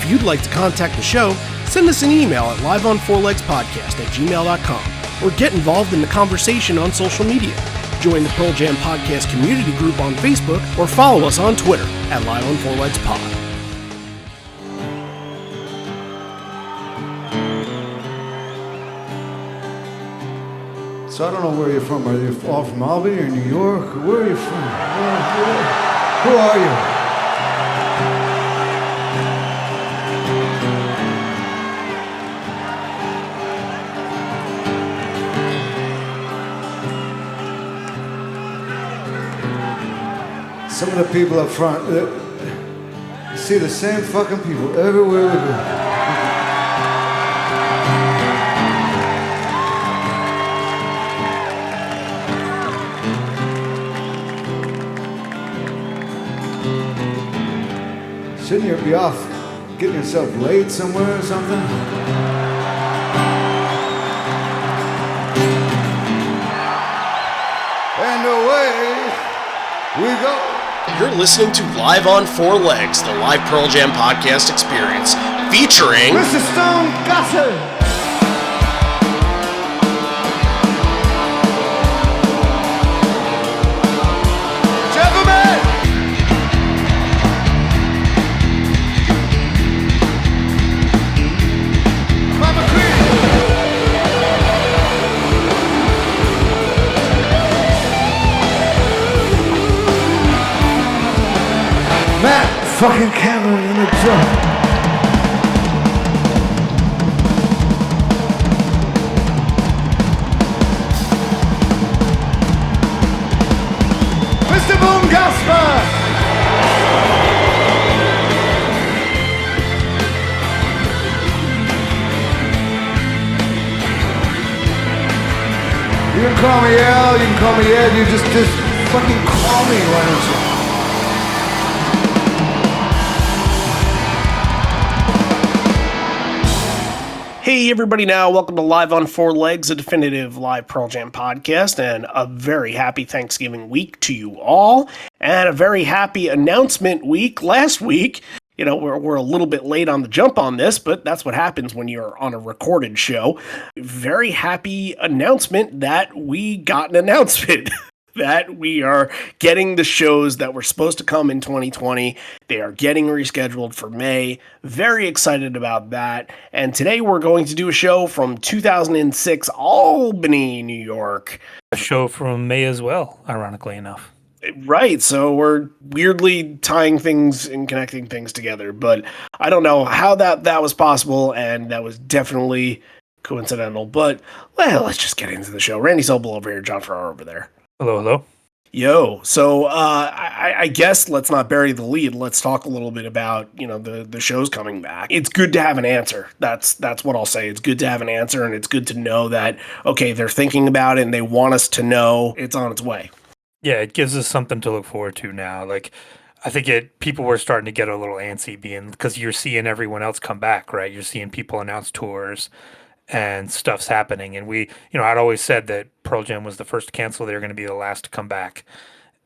If you'd like to contact the show, send us an email at liveonfourlegspodcast@gmail.com or get involved in the conversation on social media. Join the Pearl Jam Podcast community group on Facebook or follow us on Twitter at liveonfourlegspod. So I don't know where you're from. Are you all from Albany or New York? Where are you from? Who are you? Some of the people up front, see the same fucking people everywhere we go. Shouldn't you be off getting yourself laid somewhere or something? And away we go. You're listening to Live on Four Legs, the live Pearl Jam podcast experience, featuring Mr. Stone Gossard. Fucking Cameron in the truck. Mr. Boom Gasper. You can call me Al, you can call me Ed, you just fucking call me, why don't you? Hey everybody now, welcome to Live on Four Legs, a definitive live Pearl Jam podcast, and a very happy Thanksgiving week to you all, and a very happy announcement week last week. You know, we're a little bit late on the jump on this, but that's what happens when you're on a recorded show. Very happy announcement that we got an announcement. That we are getting the shows that were supposed to come in 2020. They are getting rescheduled for May. Very excited about that. And today we're going to do a show from 2006 Albany, New York. A show from May as well, ironically enough. Right, so we're weirdly tying things and connecting things together, but I don't know how that was possible, and that was definitely coincidental. But, well, let's just get into the show. Randy Sobel over here, John Farrar over there. Hello, hello. Yo, so I guess let's not bury the lead. Let's talk a little bit about, you know, the shows coming back. It's good to have an answer. That's what I'll say. It's good to have an answer, and it's good to know that, okay, they're thinking about it, and they want us to know it's on its way. Yeah, it gives us something to look forward to now. Like, I think people were starting to get a little antsy because you're seeing everyone else come back, right? You're seeing people announce tours and stuff's happening. And I'd always said that Pearl Jam was the first to cancel. They were going to be the last to come back.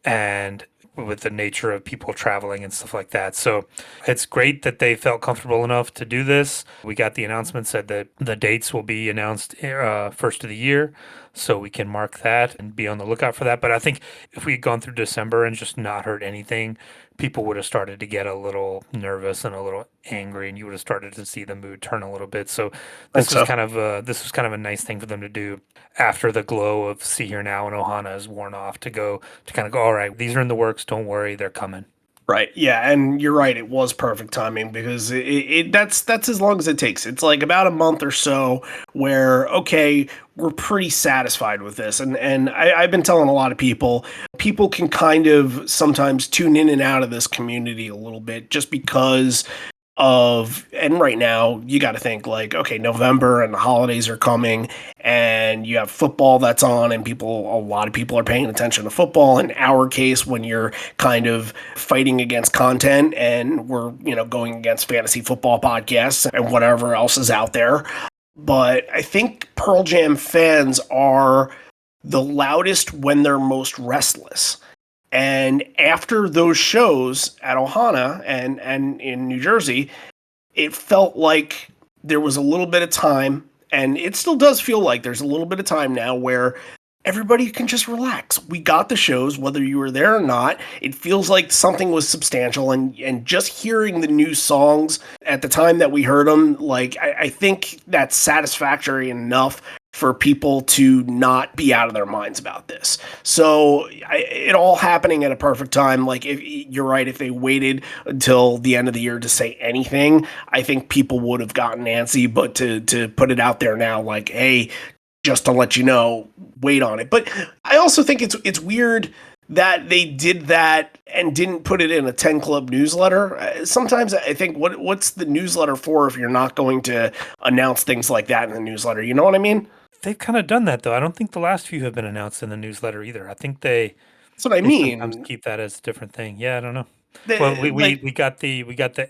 And with the nature of people traveling and stuff like that. So it's great that they felt comfortable enough to do this. We got the announcement said that the dates will be announced first of the year. So we can mark that and be on the lookout for that. But I think if we had gone through December and just not heard anything, people would have started to get a little nervous and a little angry, and you would have started to see the mood turn a little bit. So this was kind of a nice thing for them to do after the glow of See Here Now and Ohana is worn off to kind of go, all right, these are in the works. Don't worry, they're coming. Right. Yeah, and you're right. It was perfect timing because that's as long as it takes. It's like about a month or so where, okay, we're pretty satisfied with this. And I've been telling a lot of people can kind of sometimes tune in and out of this community a little bit just because and right now you got to think like, okay, November and the holidays are coming and you have football that's on and a lot of people are paying attention to football. In our case, when you're kind of fighting against content and we're, going against fantasy football podcasts and whatever else is out there. But I think Pearl Jam fans are the loudest when they're most restless. And after those shows at Ohana and in New Jersey, it felt like there was a little bit of time, and it still does feel like there's a little bit of time now where everybody can just relax. We got the shows, whether you were there or not. It feels like something was substantial, and just hearing the new songs at the time that we heard them, like I think that's satisfactory enough for people to not be out of their minds about this. So it all happening at a perfect time. Like, if you're right, if they waited until the end of the year to say anything, I think people would have gotten antsy. But to put it out there now, like, hey, just to let you know, wait on it. But I also think it's weird that they did that and didn't put it in a 10 Club newsletter. Sometimes I think, what's the newsletter for if you're not going to announce things like that in the newsletter? You know what I mean? They've kind of done that though. I don't think the last few have been announced in the newsletter either. I think That's what I they sometimes mean. keep that as a different thing. Yeah, I don't know. Well, Like, we got the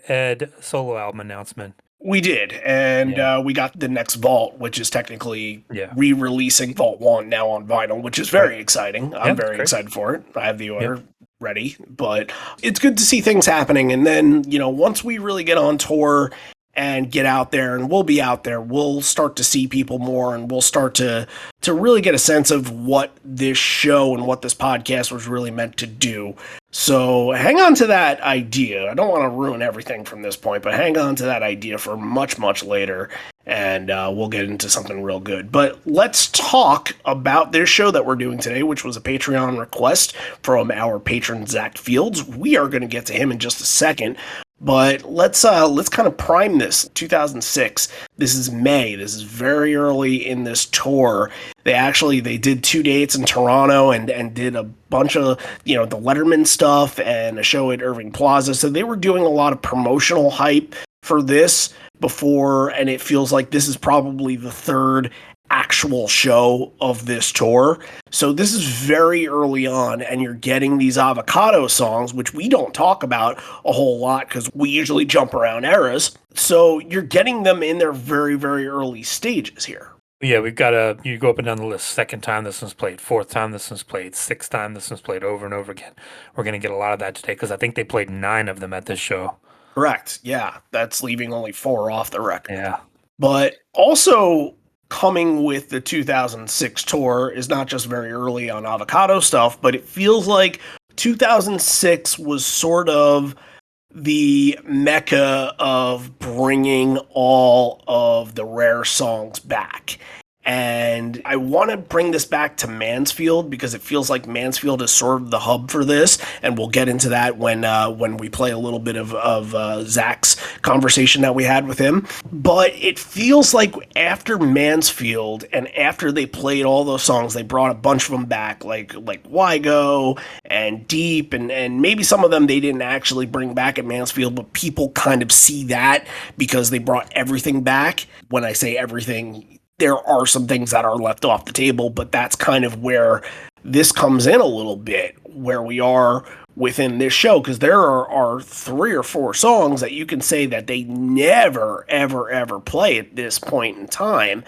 Ed solo album announcement. we did, and Yeah, we got the next Vault, which is technically yeah, re-releasing Vault 1 now on vinyl, which is right. very exciting. Yeah, I'm that's very great. excited for it. I have the Yep. order ready, but it's good to see things happening. And then, once we really get on tour and get out there, and we'll be out there, we'll start to see people more, and we'll start to really get a sense of what this show and what this podcast was really meant to do. So hang on to that idea. I don't want to ruin everything from this point, but hang on to that idea for much, much later, and we'll get into something real good. But let's talk about this show that we're doing today, which was a Patreon request from our patron Zach Fields. We are going to get to him in just a second. But let's kind of prime this. 2006. This is May. This is very early in this tour. They did 2 dates in Toronto and did a bunch of the Letterman stuff and a show at Irving Plaza. So they were doing a lot of promotional hype for this before, and it feels like this is probably the third actual show of this tour. So this is very early on, and you're getting these Avocado songs, which we don't talk about a whole lot because we usually jump around eras. So you're getting them in their very, very early stages here. Yeah, you go up and down the list. Second time this one's played, fourth time this one's played, sixth time this one's played over and over again. We're going to get a lot of that today because I think they played 9 of them at this show. Correct. Yeah, that's leaving only 4 off the record. Yeah. But also coming with the 2006 tour is not just very early on Avocado stuff, but it feels like 2006 was sort of the mecca of bringing all of the rare songs back. And I want to bring this back to Mansfield because it feels like Mansfield is sort of the hub for this, and we'll get into that when we play a little bit of Zach's conversation that we had with him. But it feels like after Mansfield and after they played all those songs, they brought a bunch of them back, like Wygo and Deep, and maybe some of them they didn't actually bring back at Mansfield, but people kind of see that because they brought everything back. When I say everything, there are some things that are left off the table, but that's kind of where this comes in a little bit, where we are within this show, because there are 3 or 4 songs that you can say that they never, ever, ever play at this point in time,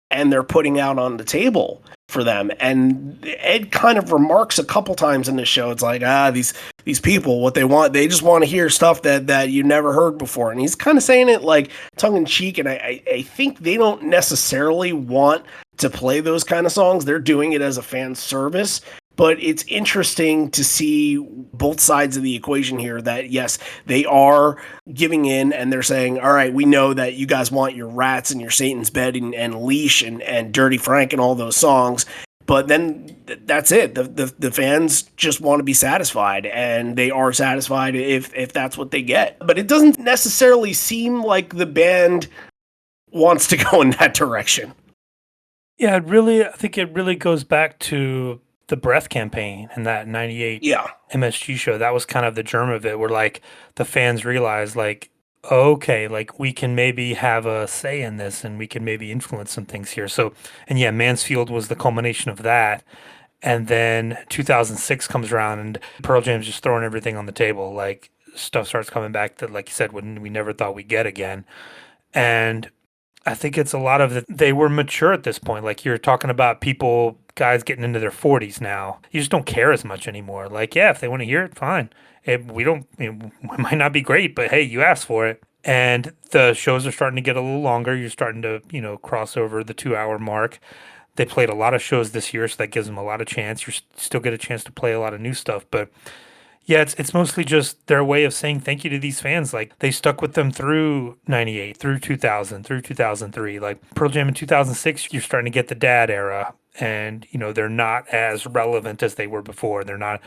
and they're putting out on the table for them. And Ed kind of remarks a couple times in the show, it's like, these people, what they want, they just want to hear stuff that you never heard before. And he's kind of saying it like tongue in cheek, and I think they don't necessarily want to play those kind of songs. They're doing it as a fan service. But it's interesting to see both sides of the equation here, that yes, they are giving in and they're saying, all right, we know that you guys want your Rats and your Satan's Bed and Leash and Dirty Frank and all those songs. But then that's it. The fans just want to be satisfied, and they are satisfied if that's what they get. But it doesn't necessarily seem like the band wants to go in that direction. Yeah, I think it really goes back to the Breath campaign and that 98 MSG show. That was kind of the germ of it, where like the fans realized like, okay, like we can maybe have a say in this and we can maybe influence some things here. So, and yeah, Mansfield was the culmination of that. And then 2006 comes around and Pearl Jam's just throwing everything on the table. Like stuff starts coming back that, like you said, when we never thought we'd get again. And I think it's a lot of they were mature at this point. Like you're talking about guys getting into their 40s now. You just don't care as much anymore. Like, yeah, if they want to hear it, fine. We might not be great, but hey, you asked for it. And the shows are starting to get a little longer. You're starting to, cross over the 2 hour mark. They played a lot of shows this year, so that gives them a lot of chance. You still get a chance to play a lot of new stuff, but yeah, it's mostly just their way of saying thank you to these fans. Like they stuck with them through '98, through 2000, through 2003. Like Pearl Jam in 2006, you're starting to get the dad era, and they're not as relevant as they were before. They're not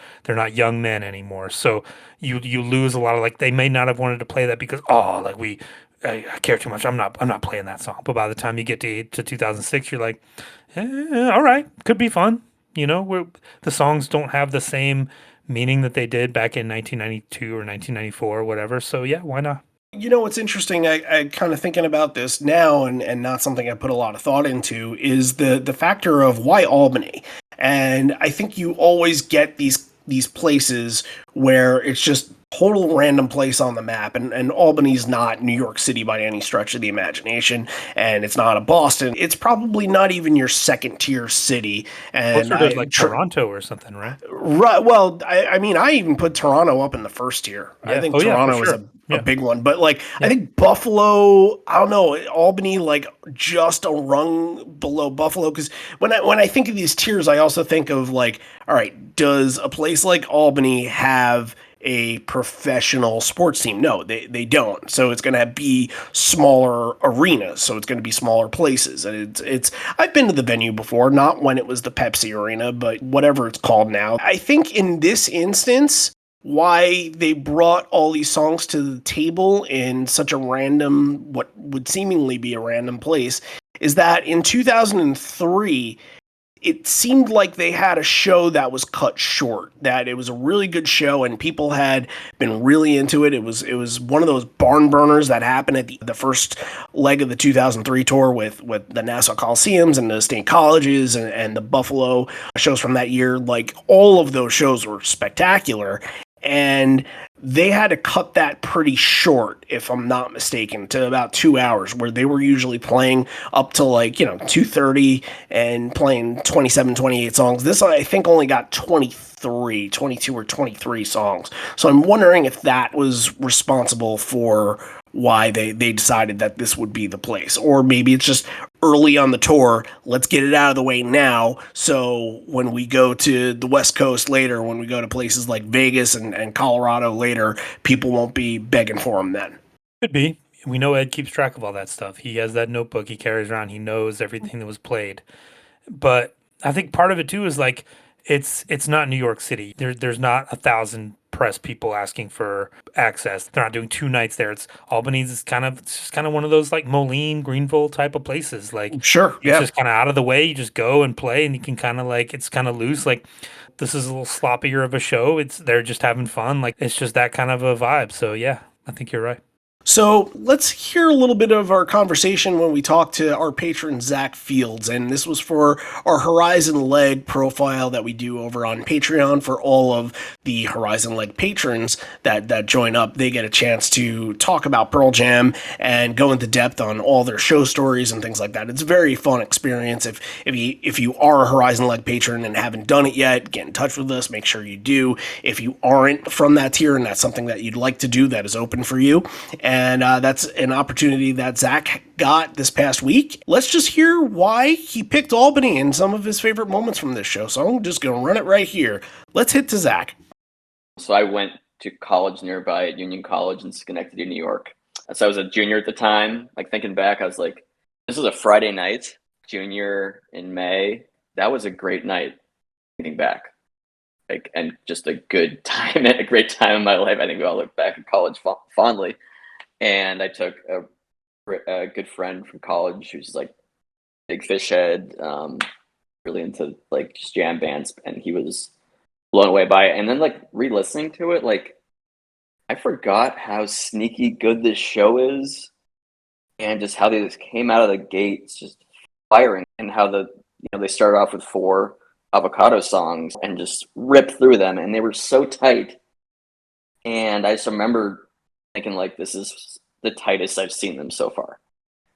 young men anymore. So you lose a lot of, like, they may not have wanted to play that because, oh, like I care too much. I'm not playing that song. But by the time you get to 2006, you're like, all right, could be fun. The songs don't have the same meaning that they did back in 1992 or 1994 or whatever. So yeah, why not? What's interesting, I kind of thinking about this now, and not something I put a lot of thought into, is the factor of why Albany. And I think you always get these places where it's just total random place on the map, and Albany's not New York City by any stretch of the imagination, and it's not a Boston. It's probably not even your second tier city. And Closer to like Toronto or something, right? Right. Well, I mean, I even put Toronto up in the first tier. I Yeah. think Oh yeah, for Toronto is sure. a Yeah. big one, but like I Yeah. think Buffalo, I don't know, Albany, like just a rung below Buffalo. Because when I think of these tiers, I also think of like, all right, does a place like Albany have a professional sports team? No, they don't. So it's going to be smaller arenas. So it's going to be smaller places. And it's I've been to the venue before, not when it was the Pepsi Arena, but whatever it's called now. I think in this instance, why they brought all these songs to the table in such a random, what would seemingly be a random place, is that in 2003, it seemed like they had a show that was cut short, that it was a really good show and people had been really into it. It was one of those barn burners that happened at the first leg of the 2003 tour with the Nassau Coliseums and the state colleges and the Buffalo shows from that year. Like all of those shows were spectacular, and they had to cut that pretty short, if I'm not mistaken, to about 2 hours, where they were usually playing up to like 2:30 and playing 27, 28 songs. This, I think, only got 23, 22 or 23 songs. So I'm wondering if that was responsible for why they decided that this would be the place. Or maybe it's just early on the tour, let's get it out of the way now, so when we go to the West Coast later, when we go to places like Vegas and Colorado later, people won't be begging for them then. Could be. We know Ed keeps track of all that stuff. He has that notebook he carries around. He knows everything that was played. But I think part of it too is like it's not New York City. There's not 1,000 press people asking for access. They're not doing 2 nights there. It's just kind of one of those like Moline, Greenville type of places. Like Sure, it's yeah. just kind of out of the way. You just go and play, and you can kind of like it's kind of loose. Like this is a little sloppier of a show. It's they're just having fun. Like it's just that kind of a vibe. So yeah, I think you're right. So let's hear a little bit of our conversation when we talked to our patron Zach Fields, and this was for our Horizon Leg profile that we do over on Patreon for all of the Horizon Leg patrons that join up. They get a chance to talk about Pearl Jam and go into depth on all their show stories and things like that. It's a very fun experience. If you are a Horizon Leg patron and haven't done it yet, get in touch with us. Make sure you do. If you aren't from that tier and that's something that you'd like to do, that is open for you. And that's an opportunity that Zach got this past week. Let's just hear why he picked Albany and some of his favorite moments from this show. So I'm just going to run it right here. Let's hit to Zach. So I went to college nearby at Union College in Schenectady, New York. So I was a junior at the time. Like thinking back, I was like, this was a Friday night, junior in May. That was a great night thinking back. Like, and just a good time, a great time in my life. I think we all look back at college fondly. And I took a good friend from college who's like big fish head, really into like just jam bands, and he was blown away by it. And then like re-listening to it, like I forgot how sneaky good this show is, and just how they just came out of the gates just firing, and how they started off with 4 Avocado songs and just ripped through them, and they were so tight. And I just remember thinking like, this is the tightest I've seen them so far.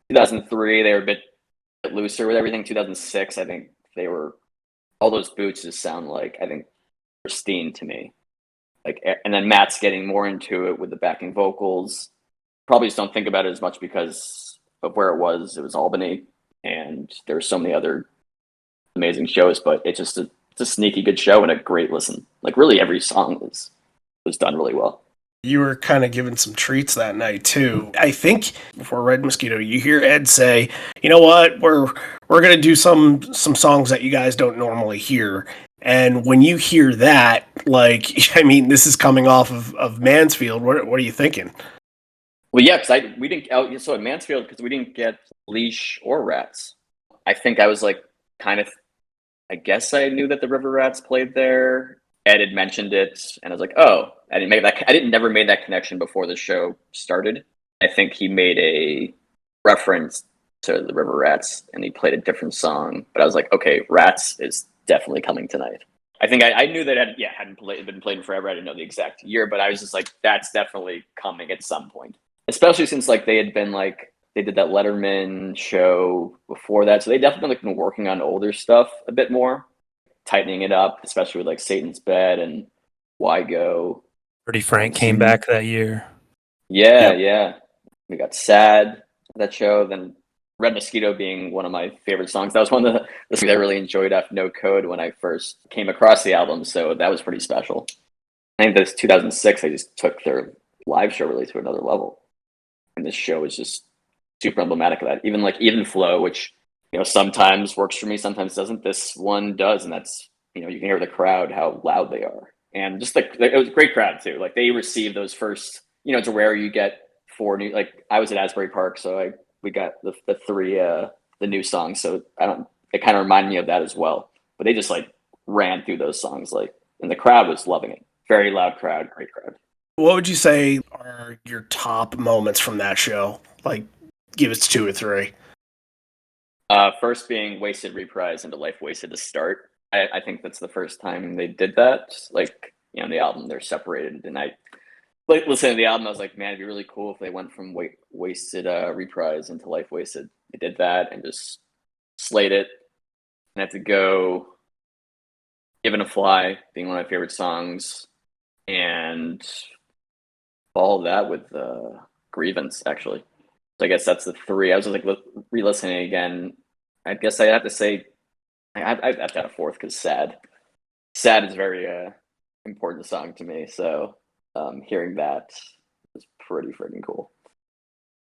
2003, they were a bit looser with everything. 2006, I think they were, all those boots just sound like, I think, pristine to me. Like, and then Matt's getting more into it with the backing vocals. probably just don't think about it as much because of where it was. It was Albany, and there were so many other amazing shows, but it's a sneaky good show and a great listen. Like really every song was done really well. You were kind of given some treats that night too. I think before Red Mosquito, you hear Ed say, "You know what? We're gonna do some songs that you guys don't normally hear." And when you hear that, like, I mean, this is coming off of Mansfield. What are you thinking? Well, yeah, because we didn't so at Mansfield because we didn't get Leash or Rats. I think I was like kind of, I guess I knew that the River Rats played there. Ed had mentioned it, and I was like, oh, I didn't never made that connection before the show started. I think he made a reference to the River Rats, and he played a different song. But I was like, okay, Rats is definitely coming tonight. I think I knew that it hadn't been played in forever. I didn't know the exact year, but I was just like, that's definitely coming at some point. Especially since like they had been like they did that Letterman show before that, so they definitely like been working on older stuff a bit more, tightening it up, especially with like Satan's Bed and Why Go. Freddie Frank came back that year. Yeah, yeah. We got Sad that show. Then Red Mosquito being one of my favorite songs. That was one of the songs I really enjoyed off No Code when I first came across the album. So that was pretty special. I think that's 2006. I just took their live show really to another level, and this show is just super emblematic of that. Even like Even Flow, which sometimes works for me, sometimes doesn't. This one does, and that's you can hear the crowd how loud they are, and just like it was a great crowd too. Like they received those first. It's rare you get 4 new. Like I was at Asbury Park, so we got the 3 the new songs. So it kind of reminded me of that as well. But they just like ran through those songs and the crowd was loving it. Very loud crowd, great crowd. What would you say are your top moments from that show? Like, give us 2 or 3. First being Wasted Reprise into Life Wasted to start. I think that's the first time they did that. Like, the album, they're separated. And I listening to the album, I was like, man, it'd be really cool if they went from Wasted Reprise into Life Wasted. They did that and just slayed it. And had to go Given a Fly, being one of my favorite songs. And all that with Grievance, actually. So I guess that's the 3. I was just like re-listening again. I guess I have to say I have to add a 4th because Sad is a very important song to me. So hearing that was pretty freaking cool.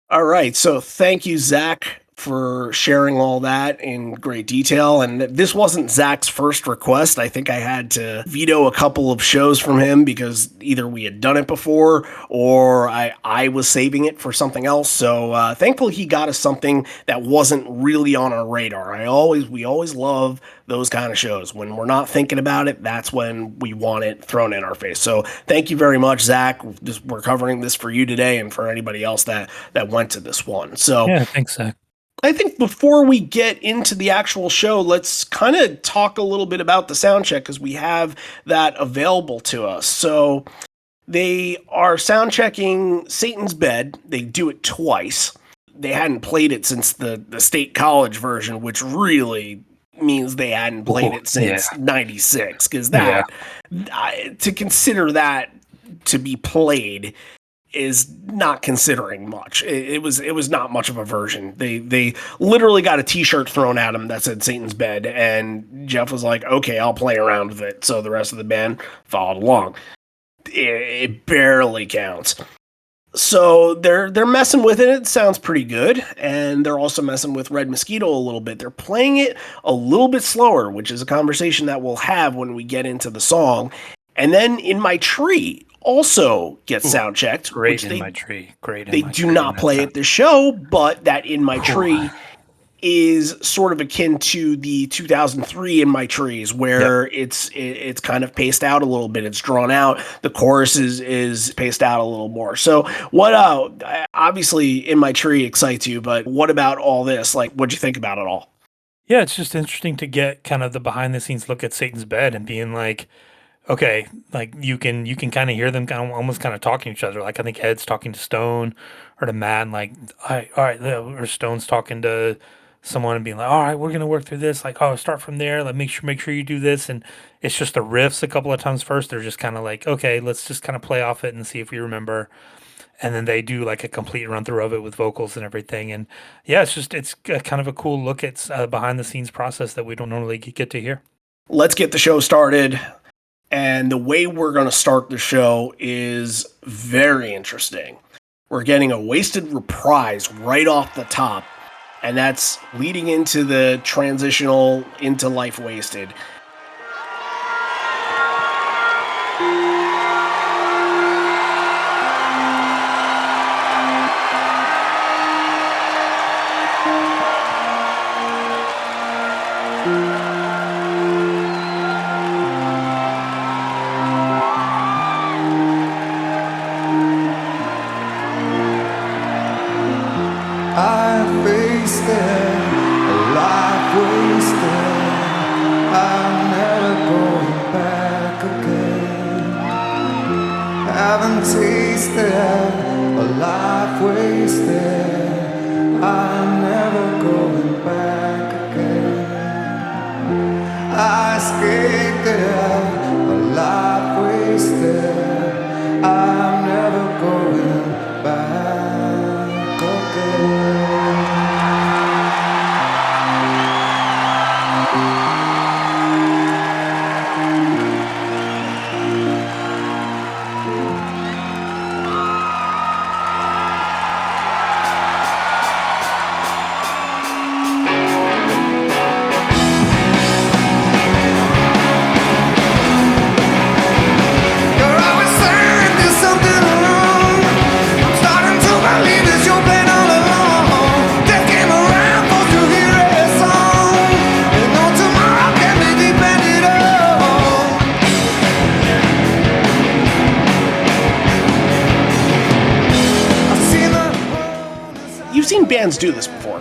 All right. So thank you, Zach, for sharing all that in great detail. And this wasn't Zach's first request. I think I had to veto a couple of shows from him because either we had done it before or I was saving it for something else. So thankfully he got us something that wasn't really on our radar. We always love those kind of shows. When we're not thinking about it, that's when we want it thrown in our face. So thank you very much, Zach. We're covering this for you today and for anybody else that went to this one. So yeah, thanks, Zach. I think before we get into the actual show, let's kind of talk a little bit about the sound check because we have that available to us. So they are sound checking Satan's Bed. They do it twice. They hadn't played it since the State College version, which really means they hadn't played it since 96 because to consider that to be played is not considering much. It was not much of a version. They literally got a t-shirt thrown at them that said Satan's Bed, and Jeff was like, okay, I'll play around with it. So the rest of the band followed along. It barely counts. So they're messing with it. It sounds pretty good. And they're also messing with Red Mosquito a little bit. They're playing it a little bit slower, which is a conversation that we'll have when we get into the song. And then In My Tree also gets sound checked. Great In My Tree. They do not play at the show, but that In My Tree is sort of akin to the 2003 In My Trees, where it's kind of paced out a little bit. It's drawn out. The chorus is paced out a little more. So what? Obviously, In My Tree excites you, but what about all this? Like, what'd you think about it all? Yeah, it's just interesting to get kind of the behind the scenes look at Satan's Bed and being like, okay, like you can kind of hear them almost kind of talking to each other. Like I think Ed's talking to Stone or to Matt, and like, all right, or Stone's talking to someone and being like, all right, we're gonna work through this. Like, oh, start from there. Like, make sure you do this. And it's just the riffs a couple of times first. They're just kind of like, okay, let's just kind of play off it and see if we remember. And then they do like a complete run through of it with vocals and everything. And yeah, it's kind of a cool look at behind the scenes process that we don't normally get to hear. Let's get the show started. And the way we're going to start the show is very interesting. We're getting a wasted reprise right off the top, and that's leading into the transitional into Life Wasted. I faced it, a life wasted. I'm never going back again. Haven't tasted a life wasted. I'm never going back again. I escaped it, a life wasted. I'm never going back again. You're always saying there's something wrong. I'm starting to believe it's your plan all along. Death came around, forced to hear a song. And no tomorrow can be depended on. I've seen the world inside. You've seen bands do this before.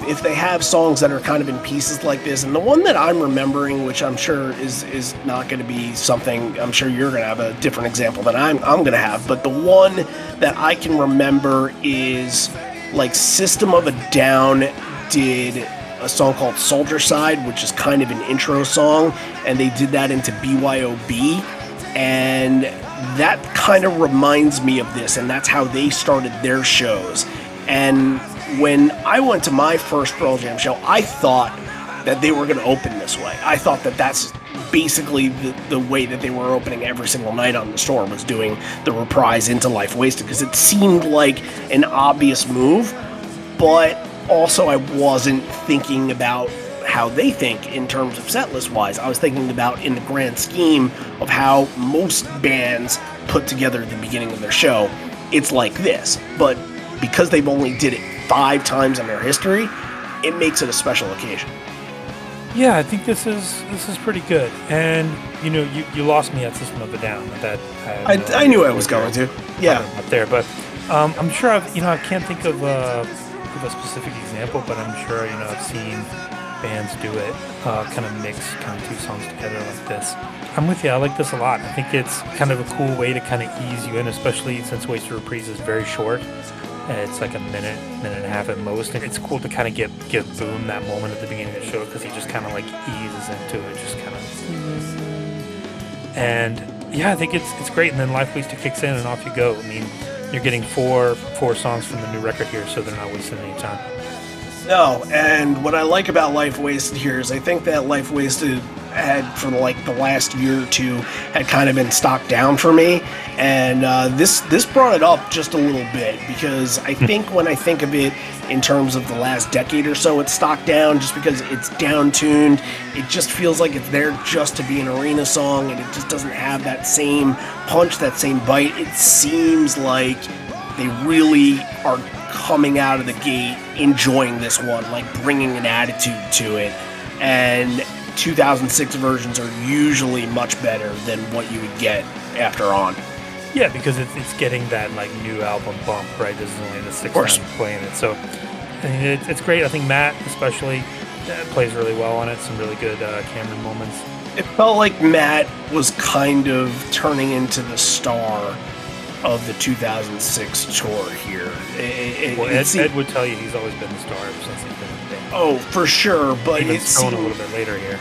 If they have songs that are kind of in pieces like this, and the one that I'm remembering, which I'm sure is not going to be something, I'm sure you're going to have a different example than I'm going to have, but the one that I can remember is like System of a Down did a song called Soldier Side, which is kind of an intro song, and they did that into BYOB, and that kind of reminds me of this, and that's how they started their shows. And when I went to my first Pearl Jam show, I thought that they were going to open this way. I thought that that's basically the way that they were opening every single night on the store, was doing the reprise into Life Wasted, because it seemed like an obvious move, but also I wasn't thinking about how they think in terms of setlist wise. I was thinking about in the grand scheme of how most bands put together the beginning of their show. It's like this, but because they've only did it 5 times in their history, it makes it a special occasion. Yeah, I think this is pretty good. And you lost me at System of a Down. I knew I was going to. Yeah. Up there, but I'm sure I can't think of a specific example, but I'm sure I've seen bands do it, kind of mix kind of 2 songs together like this. I'm with you. I like this a lot. I think it's kind of a cool way to kind of ease you in, especially since Wasted Reprise is very short. It's like a minute and a half at most, and it's cool to kind of give Boom that moment at the beginning of the show, because he just kind of like eases into it, just kind of. And yeah, I think it's great. And then Life Wasted kicks in, and off you go. I mean, you're getting four songs from the new record here, so they're not wasting any time. No, and what I like about Life Wasted here is I think that Life Wasted had, for like the last year or 2, had kind of been stocked down for me, and this brought it up just a little bit, because I think when I think of it in terms of the last decade or so, it's stocked down just because it's down-tuned. It just feels like it's there just to be an arena song, and it just doesn't have that same punch, that same bite. It seems like they really are coming out of the gate enjoying this one, like bringing an attitude to it, and 2006 versions are usually much better than what you would get after On. Yeah, because it's getting that like new album bump, right? This is only the 6th time playing it, so I mean, it's great. I think Matt especially plays really well on it. Some really good Cameron moments. It felt like Matt was kind of turning into the star of the 2006 tour here. Ed would tell you he's always been the star ever since he's been in the band. Oh, for sure, but Even it Stone a seems, little bit later here.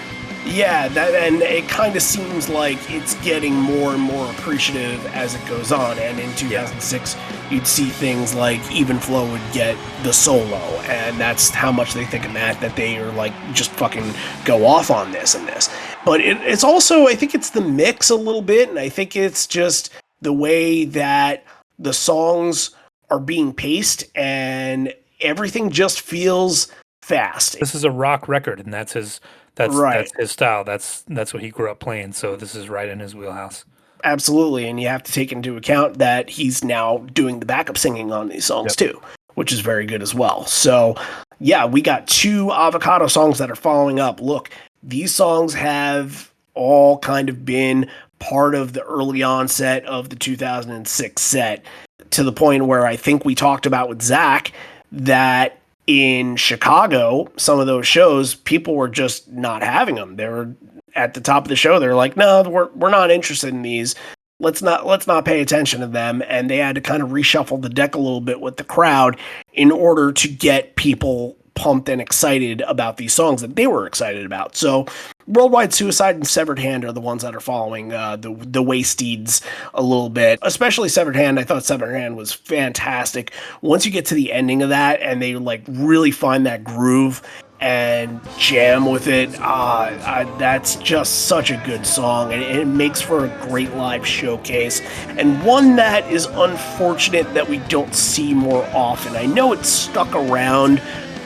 yeah, that, and it kind of seems like it's getting more and more appreciative as it goes on. And in 2006, you'd see things like Even Flow would get the solo, and that's how much they think of that they are like just fucking go off on this and this. But it's also, I think it's the mix a little bit, and I think it's just the way that the songs are being paced, and everything just feels fast. This is a rock record, and that's his Right. his style. That's what he grew up playing. So this is right in his wheelhouse. Absolutely, and you have to take into account that he's now doing the backup singing on these songs Yep. too, which is very good as well. So, yeah, we got 2 Avocado songs that are following up. Look, these songs have all kind of been part of the early onset of the 2006 set, to the point where I think we talked about with Zach that in Chicago, some of those shows, people were just not having them. They were at the top of the show. They're like, no, we're not interested in these. Let's not pay attention to them. And they had to kind of reshuffle the deck a little bit with the crowd in order to get people pumped and excited about these songs that they were excited about. So Worldwide Suicide and Severed Hand are the ones that are following the Wasteeds a little bit, especially Severed Hand. I thought Severed Hand was fantastic. Once you get to the ending of that and they like really find that groove and jam with it, that's just such a good song, and it makes for a great live showcase, and one that is unfortunate that we don't see more often. I know it's stuck around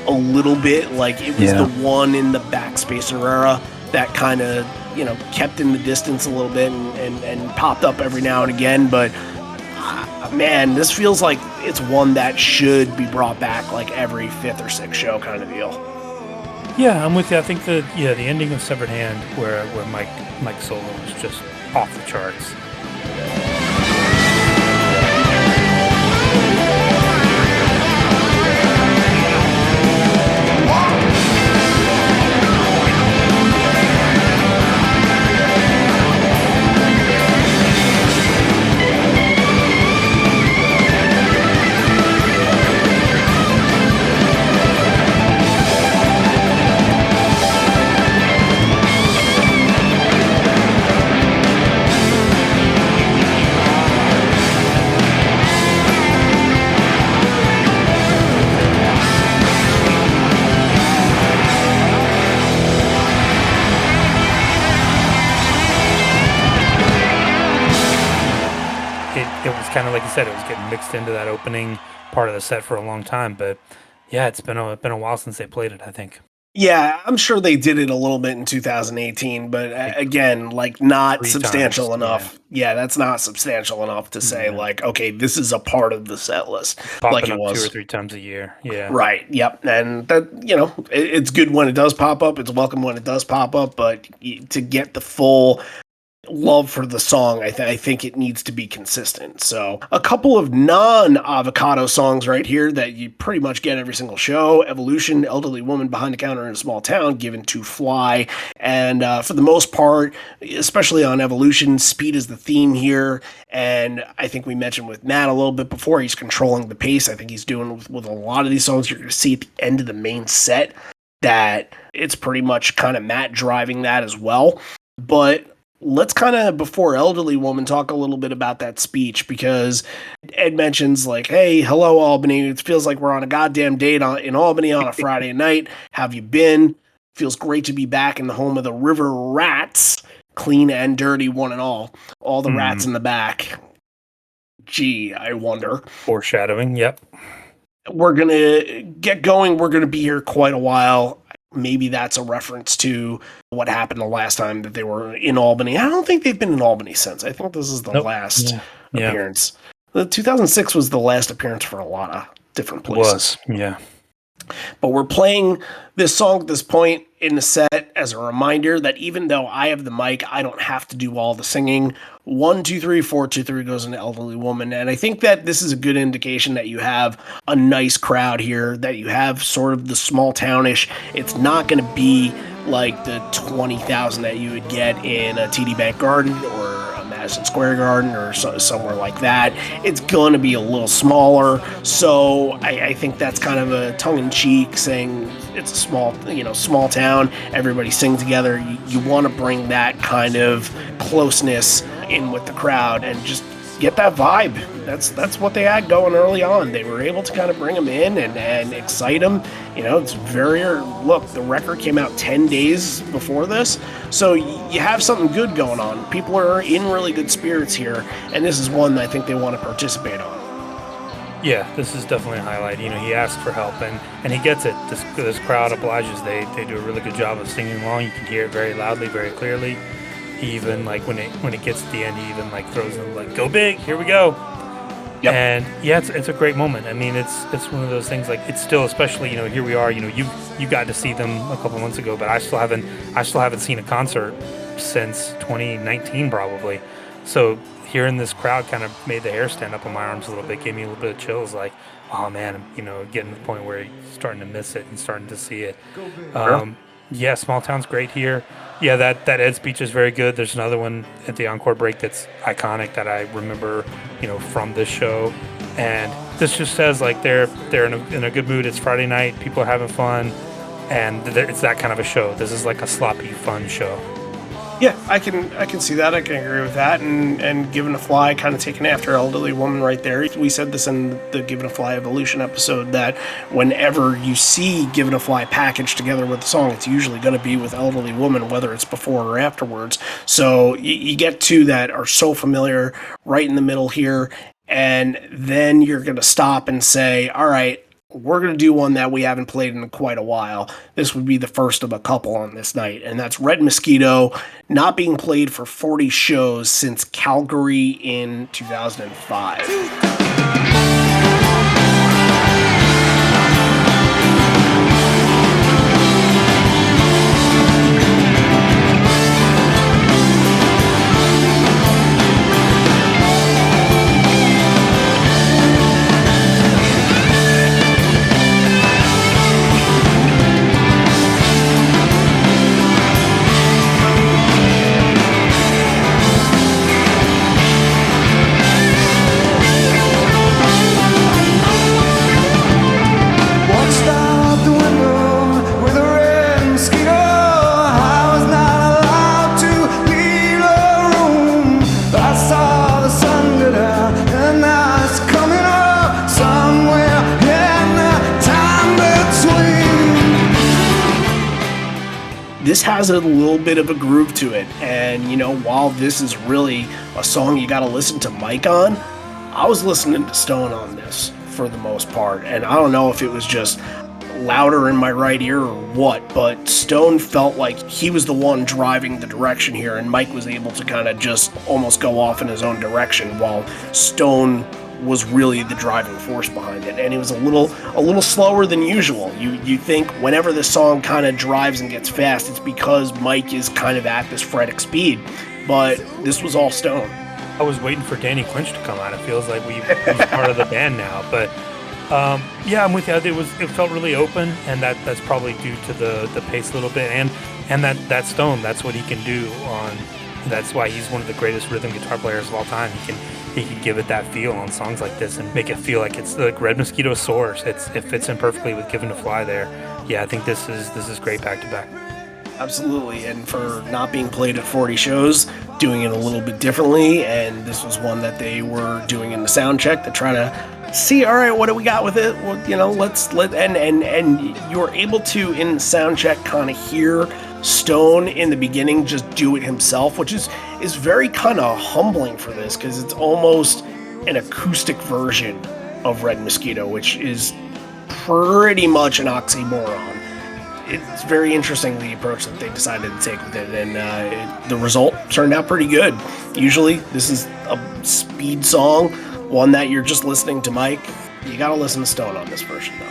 a little bit, like it was the one in the Backspacer era that kind of, kept in the distance a little bit and popped up every now and again, but man, this feels like it's one that should be brought back like every 5th or 6th show kind of deal. Yeah, I'm with you. I think the ending of Severed Hand, where Mike solo was just off the charts. It was kind of like you said, it was getting mixed into that opening part of the set for a long time. But yeah, it's been a while since they played it, I think. Yeah, I'm sure they did it a little bit in 2018, but again, like not 3 substantial times, enough. Yeah, that's not substantial enough to say like, okay, this is a part of the set list, Popping like it up was 2 or 3 times a year. Yeah. Right. Yep. And that, it's good when it does pop up. It's welcome when it does pop up, but to get the full love for the song, I think it needs to be consistent. So a couple of non-Avocado songs right here that you pretty much get every single show: Evolution, Elderly Woman Behind the Counter in a Small Town, Given to Fly. And for the most part, especially on Evolution, speed is the theme here. And I think we mentioned with Matt a little bit before, he's controlling the pace. I think he's doing with a lot of these songs. You're going to see at the end of the main set that it's pretty much kind of Matt driving that as well. But let's kind of, before Elderly Woman, talk a little bit about that speech, because Ed mentions like, hey, hello, Albany. It feels like we're on a goddamn date in Albany on a Friday night. Have you been? Feels great to be back in the home of the River Rats, clean and dirty, one and all. All the rats in the back. Gee, I wonder. Foreshadowing, yep. We're going to get going. We're going to be here quite a while. Maybe that's a reference to what happened the last time that they were in Albany. I don't think they've been in Albany since. I think this is the last appearance. The 2006 was the last appearance for a lot of different places. It was, yeah. But we're playing this song at this point in the set as a reminder that even though I have the mic, I don't have to do all the singing. 1, 2, 3, 4, 2, 3 goes into Elderly Woman. And I think that this is a good indication that you have a nice crowd here, that you have sort of the small townish. It's not going to be like the 20,000 that you would get in a TD Bank Garden or a Madison Square Garden or somewhere like that. It's going to be a little smaller, so I think that's kind of a tongue-in-cheek saying it's a small town. Everybody sings together. You want to bring that kind of closeness in with the crowd and just get that vibe. That's what they had going early on. They were able to kind of bring them in and excite them. It's look, the record came out 10 days before this, so you have something good going on. People are in really good spirits here, and this is one that I think they want to participate on. Yeah, this is definitely a highlight. He asked for help, and he gets it. This crowd obliges. They do a really good job of singing along. You can hear it very loudly, very clearly. He even, like, when it gets to the end, he even, like, throws in, like, go big, here we go. Yep. And yeah, it's a great moment. I mean, it's one of those things, like, it's still, especially, here we are, you got to see them a couple months ago, but I still haven't seen a concert since 2019 probably. So hearing this crowd kind of made the hair stand up on my arms a little bit, gave me a little bit of chills, like, oh man, getting to the point where you're starting to miss it and starting to see it. Yeah, small town's great here. Yeah, that Ed speech is very good. There's another one at the encore break that's iconic that I remember, from this show. And this just says, like, they're in a good mood. It's Friday night. People are having fun. And it's that kind of a show. This is like a sloppy, fun show. Yeah, I can see that. I can agree with that. And Given a Fly kind of taken after Elderly Woman right there. We said this in the Given a Fly Evolution episode that whenever you see Given a Fly packaged together with a song, it's usually going to be with Elderly Woman, whether it's before or afterwards. So you get two that are so familiar right in the middle here, and then you're going to stop and say, all right, we're going to do one that we haven't played in quite a while. This would be the first of a couple on this night, and that's Red Mosquito, not being played for 40 shows since Calgary in 2005. This has a little bit of a groove to it, and while this is really a song you gotta listen to Mike on, I was listening to Stone on this for the most part, and I don't know if it was just louder in my right ear or what, but Stone felt like he was the one driving the direction here, and Mike was able to kind of just almost go off in his own direction while Stone was really the driving force behind it, and it was a little slower than usual. You think whenever the song kind of drives and gets fast, it's because Mike is kind of at this frenetic speed, but this was all Stone. I was waiting for Danny Clinch to come out. It feels like he's part of the band now, but yeah, I'm with you. It felt really open, and that's probably due to the pace a little bit, and that Stone, that's what he can do on. That's why he's one of the greatest rhythm guitar players of all time. He can give it that feel on songs like this and make it feel like it's like Red Mosquito soars. It fits in perfectly with Given to Fly there. Yeah, I think this is great back to back. Absolutely, and for not being played at 40 shows, doing it a little bit differently, and this was one that they were doing in the sound check to try to see, all right, what do we got with it? Well, and you were able to in the sound check kind of hear Stone in the beginning just do it himself, which is very kind of humbling for this, because it's almost an acoustic version of Red Mosquito, which is pretty much an oxymoron. It's very interesting the approach that they decided to take with it, and the result turned out pretty good. Usually this is a speed song, one that you're just listening to Mike. You gotta listen to Stone on this version though.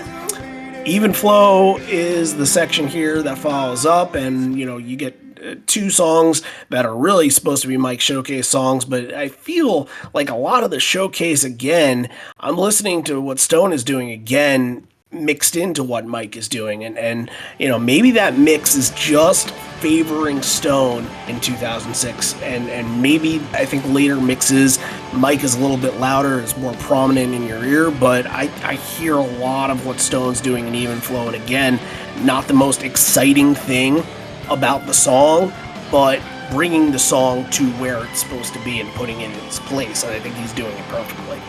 Even Flow is the section here that follows up, and you get two songs that are really supposed to be Mike Showcase songs, but I feel like a lot of the showcase, again, I'm listening to what Stone is doing again, mixed into what Mike is doing. And maybe that mix is just favoring Stone in 2006. And maybe I think later mixes, Mike is a little bit louder, is more prominent in your ear, but I hear a lot of what Stone's doing in Even Flow. And again, not the most exciting thing about the song, but bringing the song to where it's supposed to be and putting it in its place. And I think he's doing it perfectly.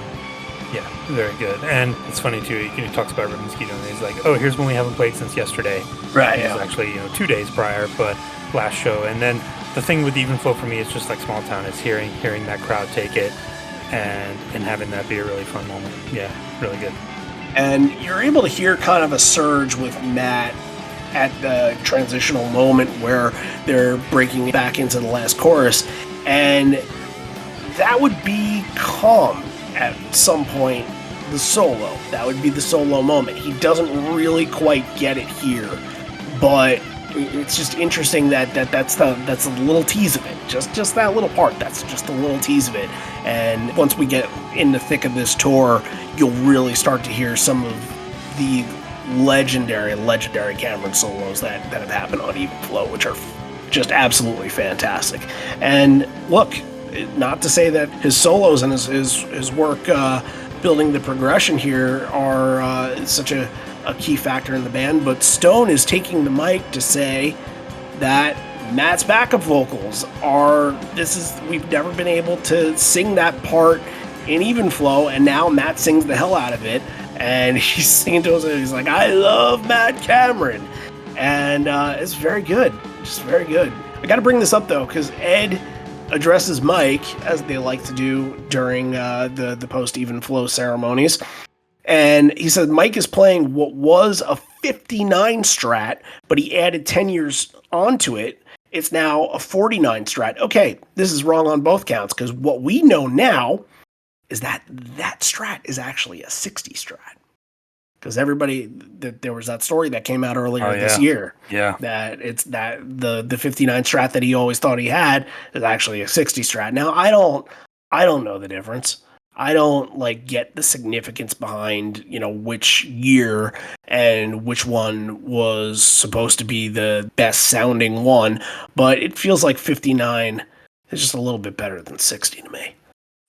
Yeah, very good. And it's funny too, he talks about Mosquito and he's like, oh, here's one we haven't played since yesterday. Right, It was actually 2 days prior, but last show. And then the thing with Even Flow for me is just like Small Town, is hearing that crowd take it and having that be a really fun moment. Yeah, really good. And you're able to hear kind of a surge with Matt at the transitional moment where they're breaking back into the last chorus, and that would become at some point the solo. That would be the solo moment. He doesn't really quite get it here, but it's just interesting that's a little tease of it. Just that little part. That's just a little tease of it. And once we get in the thick of this tour, you'll really start to hear some of the legendary Cameron solos that have happened on Even Flow, which are just absolutely fantastic. And look, not to say that his solos and his work building the progression here are such a key factor in the band, but Stone is taking the mic to say that Matt's backup vocals we've never been able to sing that part in Even Flow, and now Matt sings the hell out of it, and he's singing to us, and he's like, I love Matt Cameron, and it's very good, just very good. I gotta bring this up though, because Ed addresses Mike, as they like to do during the post-Even Flow ceremonies. And he said Mike is playing what was a 59 Strat, but he added 10 years onto it. It's now a 49 Strat. Okay, this is wrong on both counts, because what we know now is that Strat is actually a 60 Strat. Because there was that story that came out earlier this year. Yeah. That it's that the 59 Strat that he always thought he had is actually a 60 Strat. Now I don't know the difference. I don't get the significance behind, which year and which one was supposed to be the best sounding one, but it feels like 59 is just a little bit better than 60 to me.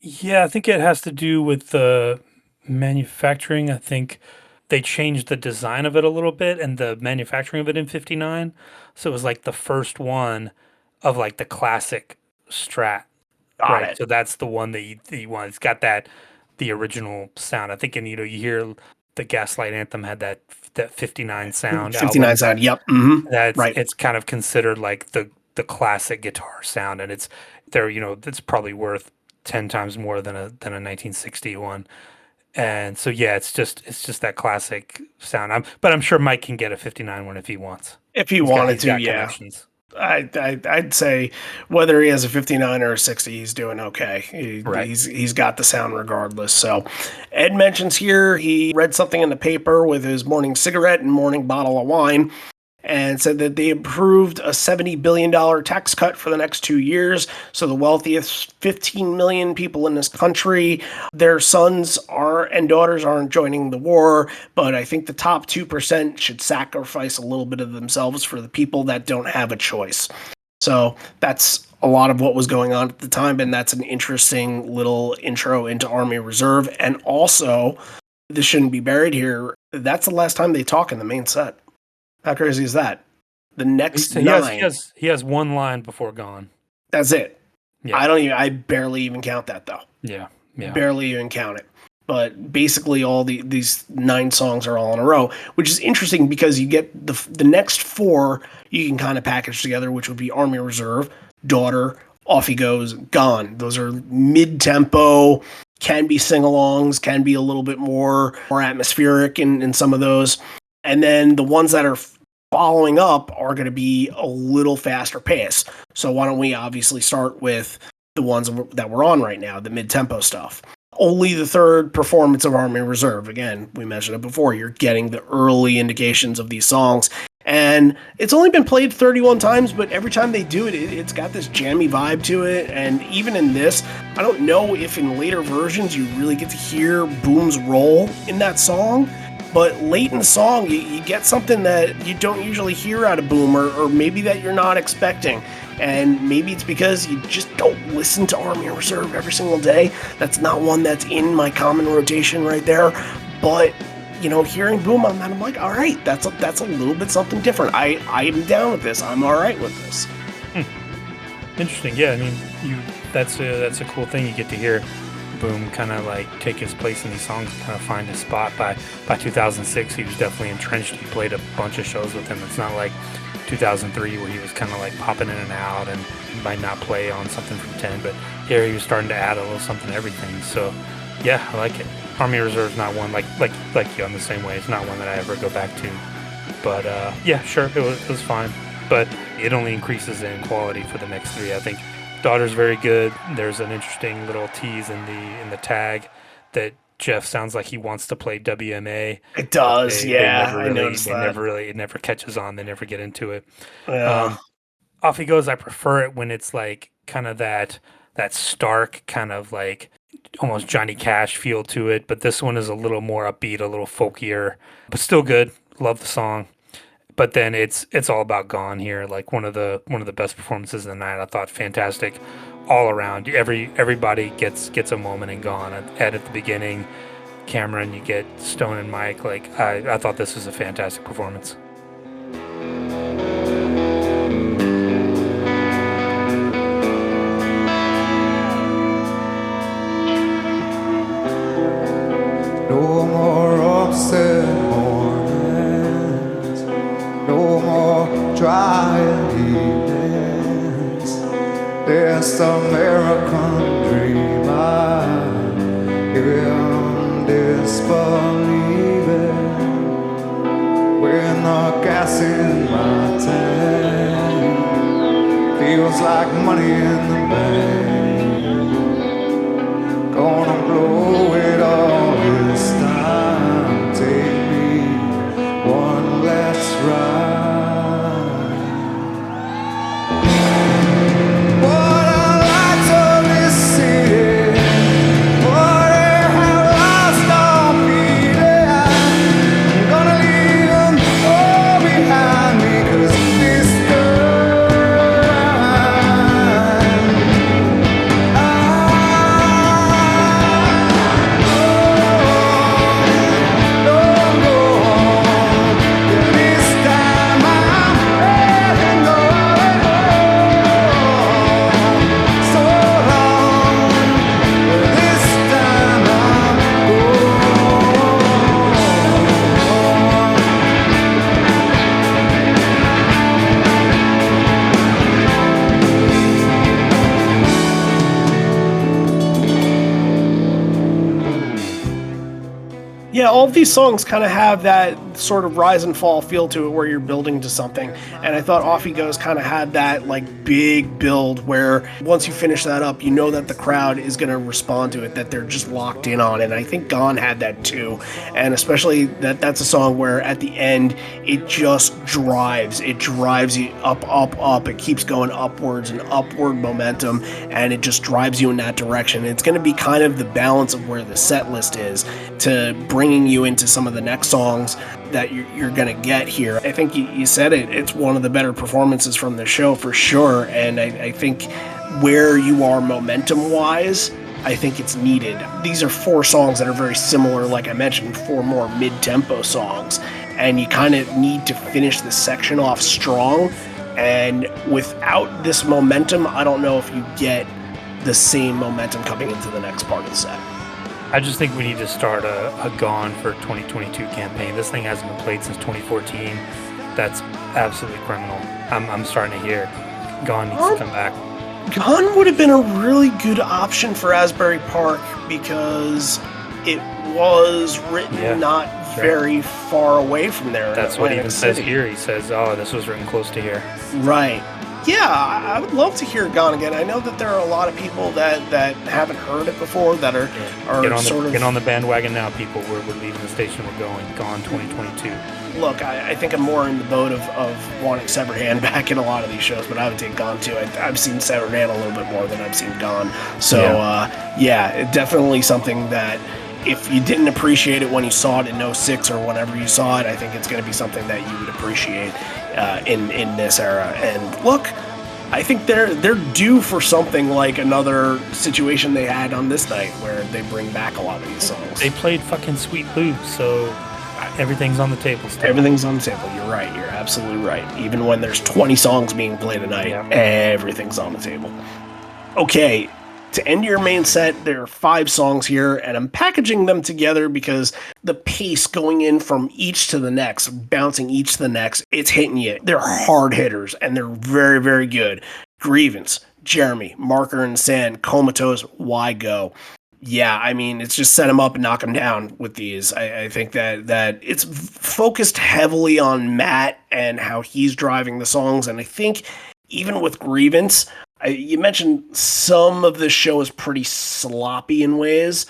Yeah, I think it has to do with the manufacturing. I think they changed the design of it a little bit and the manufacturing of it in 59. So it was like the first one of the classic Strat. Got it. So that's the one that you want. It's got the original sound. I think, and you hear the Gaslight Anthem had that 59 sound. 59 album. sound. Yep. Mm-hmm. That's right. It's kind of considered like the classic guitar sound, and it's there. It's probably worth 10 times more than a 1961. And so yeah, it's just that classic sound. But I'm sure Mike can get a 59 one if he wants. If he wanted to, yeah. I'd say whether he has a 59 or a 60, he's doing okay. He's got the sound regardless. So Ed mentions here he read something in the paper with his morning cigarette and morning bottle of wine, and said that they approved a $70 billion tax cut for the next 2 years. So the wealthiest 15 million people in this country, their sons and daughters aren't joining the war, but I think the top 2% should sacrifice a little bit of themselves for the people that don't have a choice. So that's a lot of what was going on at the time, and that's an interesting little intro into Army Reserve. And also, this shouldn't be buried here, that's the last time they talk in the main set. How crazy is that? The next nine. He has one line before Gone. That's it. Yeah. I barely even count that though. Yeah. Barely even count it. But basically all these 9 songs are all in a row, which is interesting because you get the next 4 you can kind of package together, which would be Army Reserve, Daughter, Off He Goes, Gone. Those are mid-tempo, can be sing-alongs, can be a little bit more atmospheric in some of those. And then the ones that are following up are going to be a little faster pace. So why don't we obviously start with the ones that we're on right now, the mid-tempo stuff. Only the third performance of Army Reserve. Again, we mentioned it before. You're getting the early indications of these songs. And it's only been played 31 times, but every time they do it, it's got this jammy vibe to it. And even in this, I don't know if in later versions you really get to hear booms roll in that song. but late in the song, you get something that you don't usually hear out of Boom, or maybe that you're not expecting. And maybe it's because you just don't listen to Army Reserve every single day. That's not one that's in my common rotation right there. But, you know, hearing Boom on that, I'm like, all right, that's a little bit something different. I am down with this. I'm all right with this. Interesting. Yeah, I mean, that's a cool thing. You get to hear Boom kind of like take his place in these songs and kind of find his spot. By 2006, he was definitely entrenched. He played a bunch of shows with him. It's not like 2003 where he was kind of like popping in and out and might not play on something from 10, but here he was starting to add a little something to everything. So yeah, I like it. Army Reserve's not one like you, I'm the same way. It's not one that I ever go back to, but yeah, sure, it was fine, but it only increases in quality for the next three. I think Daughter's very good. There's an interesting little tease in the tag that Jeff sounds like he wants to play WMA. It does, I noticed that. It never catches on. They never get into it. Yeah. Off He Goes, I prefer it when it's like kind of that stark kind of like almost Johnny Cash feel to it, but this one is a little more upbeat, a little folkier, but still good. Love the song. But then it's all about Gone here, like one of the best performances of the night. I thought fantastic all around. Everybody gets a moment in Gone. Ed at the beginning, Cameron, you get Stone and Mike. Like I thought this was a fantastic performance. No more upset mornings, no more dry evenings. This American dream I am disbelieving. When the gas in my tank feels like money in the bank, gonna blow it all this time. Take me one last ride. What a light of this city, what a have lost all feeling. I'm gonna leave them all behind me, 'cause this Yeah, all of these songs kind of have that sort of rise and fall feel to it where you're building to something. And I thought Off He Goes kind of had that like big build where once you finish that up, you know that the crowd is going to respond to it, that they're just locked in on it. And I think Gone had that too. And especially that's a song where at the end, it just drives. It drives you up, up, up. It keeps going upwards and upward momentum, and it just drives you in that direction. It's going to be kind of the balance of where the set list is to bringing you into some of the next songs that you're going to get here. I think you said it. It's one of the better performances from the show for sure. And I think where you are momentum-wise, I think it's needed. These are four songs that are very similar, like I mentioned, four more mid-tempo songs. And you kind of need to finish this section off strong. And without this momentum, I don't know if you get the same momentum coming into the next part of the set. I just think we need to start a Gone for 2022 campaign. This thing hasn't been played since 2014. That's absolutely criminal. I'm starting to hear Gone needs to come back. Gone would have been a really good option for Asbury Park because it was written not very far away from there. That's what he even says here. He says, oh, this was written close to here. Right. Yeah, I would love to hear Gone again. I know that there are a lot of people that haven't heard it before that are get on the bandwagon now, people. We're leaving the station. We're going Gone 2022. Look, I think I'm more in the boat of wanting Severed Hand back in a lot of these shows, but I would take Gone too. I've seen Severed Hand a little bit more than I've seen Gone. So, yeah, definitely something that if you didn't appreciate it when you saw it in '06 or whenever you saw it, I think it's going to be something that you would appreciate in this era. And look, I think they're due for something like another situation they had on this night where they bring back a lot of these songs. They played fucking Sweet Lou, so everything's on the table still. Everything's on the table. You're right. You're absolutely right. Even when there's 20 songs being played a night, everything's on the table. Okay, to end your main set, there are 5 songs here, and I'm packaging them together because the pace going in from each to the next, bouncing each to the next, it's hitting you. They're hard hitters, and they're very, very good. Grievance, Jeremy, Marker in the Sand, Comatose, Why Go? Yeah, I mean, it's just set him up and knock him down with these. I think that it's focused heavily on Matt and how he's driving the songs, and I think even with Grievance, you mentioned some of this show is pretty sloppy in ways,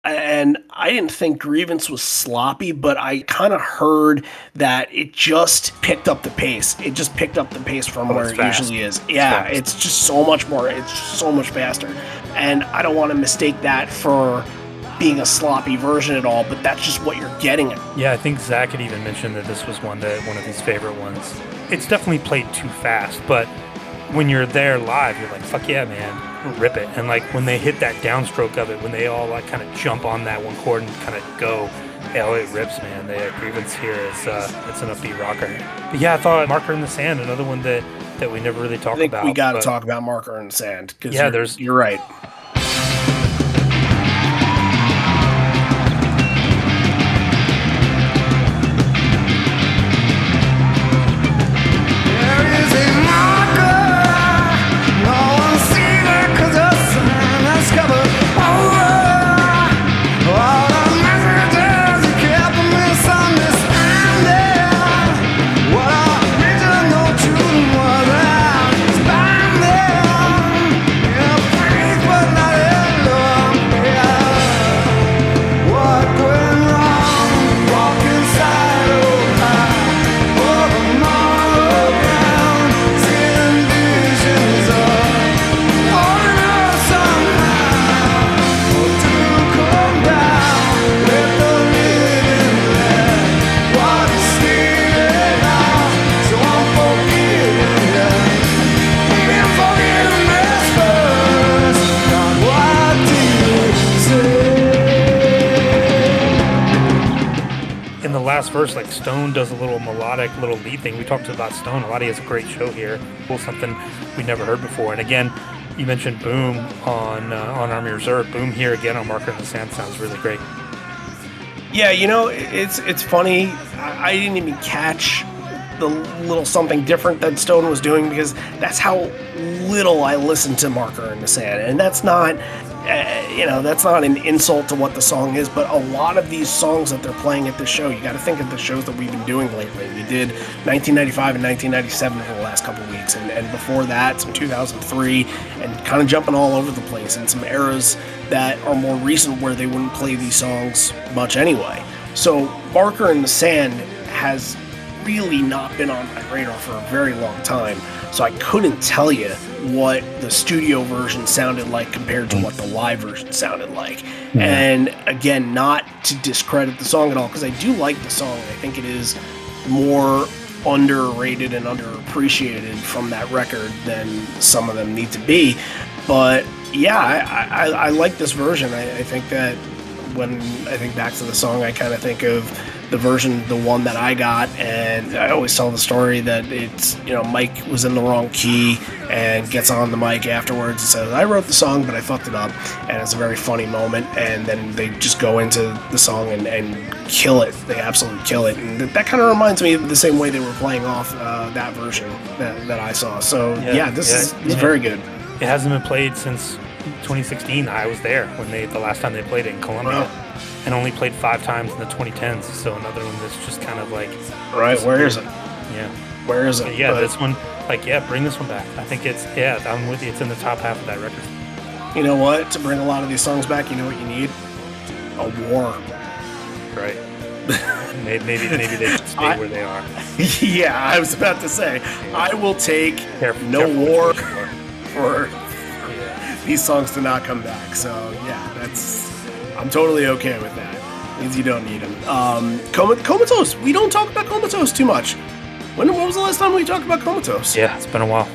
and I didn't think Grievance was sloppy, but I kind of heard that it just picked up the pace. It just picked up the pace from where it usually is. Yeah, it's just so much more. It's so much faster, and I don't want to mistake that for being a sloppy version at all, but that's just what you're getting. Yeah, I think Zach had even mentioned that this was one of his favorite ones. It's definitely played too fast, but when you're there live, you're like, fuck yeah, man, rip it. And like when they hit that downstroke of it, when they all like kind of jump on that one chord and kind of go, hell, it rips, man. The Grievance here is it's an upbeat rocker. But yeah, I thought Marker in the Sand, another one that we never really talked about. I think we got to talk about Marker in the Sand. Yeah, you're right. Verse, like Stone does a little melodic little lead thing. We talked about Stone a lot. He has a great show here. Something we never heard before. And again, you mentioned Boom on Army Reserve. Boom here again on Marker in the Sand sounds really great. Yeah, you know, it's funny. I didn't even catch the little something different that Stone was doing because that's how little I listened to Marker in the Sand, and that's not. That's not an insult to what the song is, but a lot of these songs that they're playing at the show, you got to think of the shows that we've been doing lately. We did 1995 and 1997 for the last couple of weeks, and before that, some 2003, and kind of jumping all over the place, and some eras that are more recent where they wouldn't play these songs much anyway. So Marker in the Sand has really not been on my radar for a very long time, so I couldn't tell you what the studio version sounded like compared to what the live version sounded like. And again, not to discredit the song at all, because I do like the song. I think it is more underrated and underappreciated from that record than some of them need to be. But yeah, I like this version. I think that when I think back to the song, I kind of think of the version, the one that I got, and I always tell the story that it's, Mike was in the wrong key and gets on the mic afterwards and says, I wrote the song, but I fucked it up, and it's a very funny moment, and then they just go into the song and kill it. They absolutely kill it, and that kind of reminds me of the same way they were playing off that version that I saw. So this is very good. It hasn't been played since 2016. I was there when the last time they played it in Columbia. Wow. And only played 5 times in the 2010s, so another one that's just kind of like... Right, where is it? Yeah. Where is it? But yeah, this one, bring this one back. I think I'm with you, it's in the top half of that record. You know what? To bring a lot of these songs back, you know what you need? A war. Right. maybe they should stay where they are. Yeah, I was about to say, I will take no war for these songs to not come back. So, yeah, I'm totally okay with that. Means you don't need them. Comatose. We don't talk about Comatose too much. When was the last time we talked about Comatose? Yeah, it's been a while.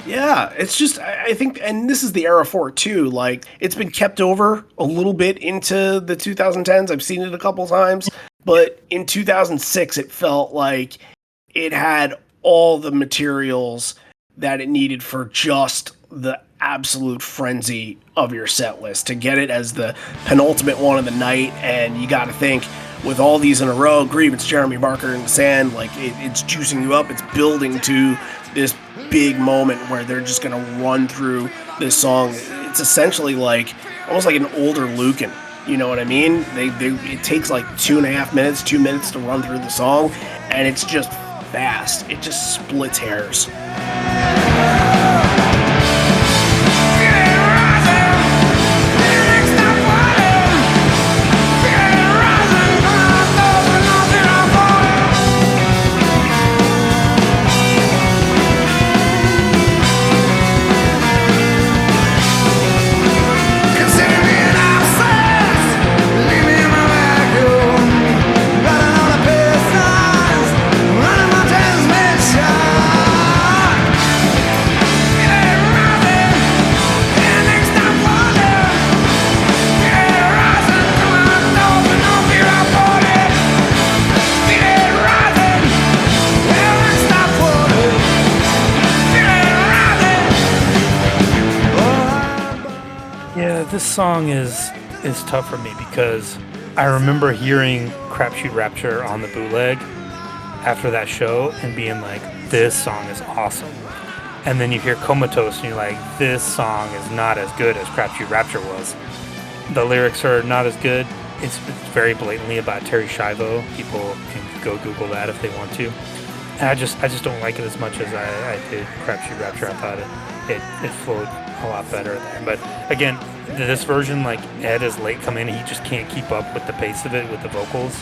Yeah, it's just, I think, and this is the era for it too. Like, it's been kept over a little bit into the 2010s. I've seen it a couple times, but in 2006, it felt like it had all the materials that it needed for just the absolute frenzy of your set list to get it as the penultimate one of the night. And you got to think, with all these in a row, Grievance, Jeremy Barker, and Sand, like it's juicing you up. It's building to this big moment where they're just going to run through this song. It's essentially like almost like an older Lucan. You know what I mean? It takes like 2.5 minutes, 2 minutes to run through the song, and it's just fast. It just splits hairs. This song is tough for me because I remember hearing Crapshoot Rapture on the bootleg after that show and being like, this song is awesome. And then you hear Comatose and you're like, this song is not as good as Crapshoot Rapture was. The lyrics are not as good. It's very blatantly about Terry Schiavo. People can go Google that if they want to. And I just don't like it as much as I did Crapshoot Rapture. I thought it flowed a lot better there. But again, this version, like, Ed is late come in, he just can't keep up with the pace of it with the vocals,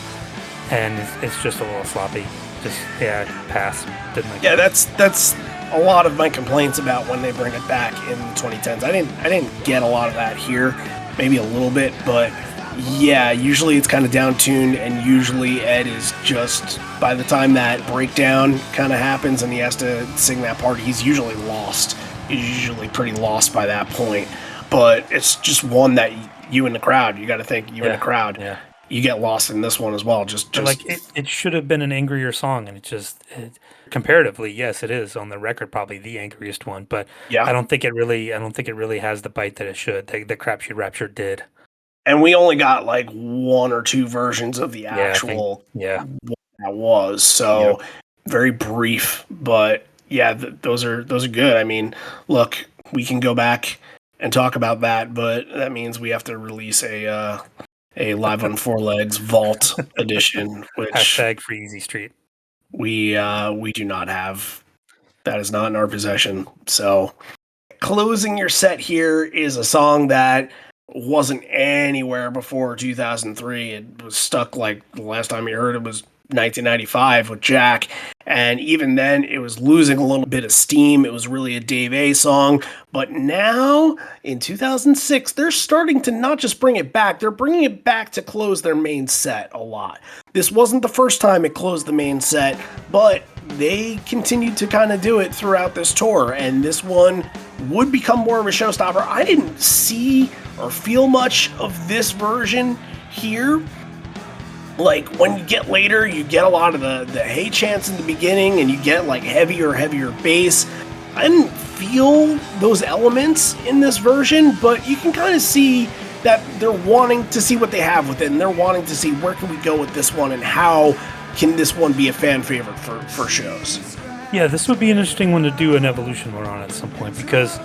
and it's just a little sloppy. Just, yeah, pass. Didn't like it. Yeah, that's a lot of my complaints about when they bring it back in the 2010s. I didn't get a lot of that here, maybe a little bit, but yeah, usually it's kind of down-tuned, and usually Ed is just, by the time that breakdown kind of happens and he has to sing that part, he's usually lost. He's usually pretty lost by that point. But it's just one that you in the crowd, you got to think, in the crowd, you get lost in this one as well. Just like it should have been an angrier song, and comparatively, yes, it is on the record probably the angriest one. But yeah, I don't think it really has the bite that it should. The Crapshoot Rapture did, and we only got like one or two versions of the actual what that was so very brief. But yeah, those are good. I mean, look, we can go back and talk about that, but that means we have to release a Live on Four Legs Vault edition, which hashtag Free Easy Street. We do not have. That is not in our possession. So, closing your set here is a song that wasn't anywhere before 2003. It was stuck, like, the last time you heard it was 1995 with Jack, and even then it was losing a little bit of steam. It was really a Dave A song, but now in 2006 they're starting to not just bring it back, they're bringing it back to close their main set a lot. This wasn't the first time it closed the main set, but they continued to kind of do it throughout this tour, and this one would become more of a showstopper. I didn't see or feel much of this version here. Like, when you get later, you get a lot of the hey chants in the beginning, and you get, like, heavier bass. I didn't feel those elements in this version, but you can kind of see that they're wanting to see what they have with it, and they're wanting to see where can we go with this one, and how can this one be a fan favorite for shows. Yeah, this would be an interesting one to do an evolution one on at some point, because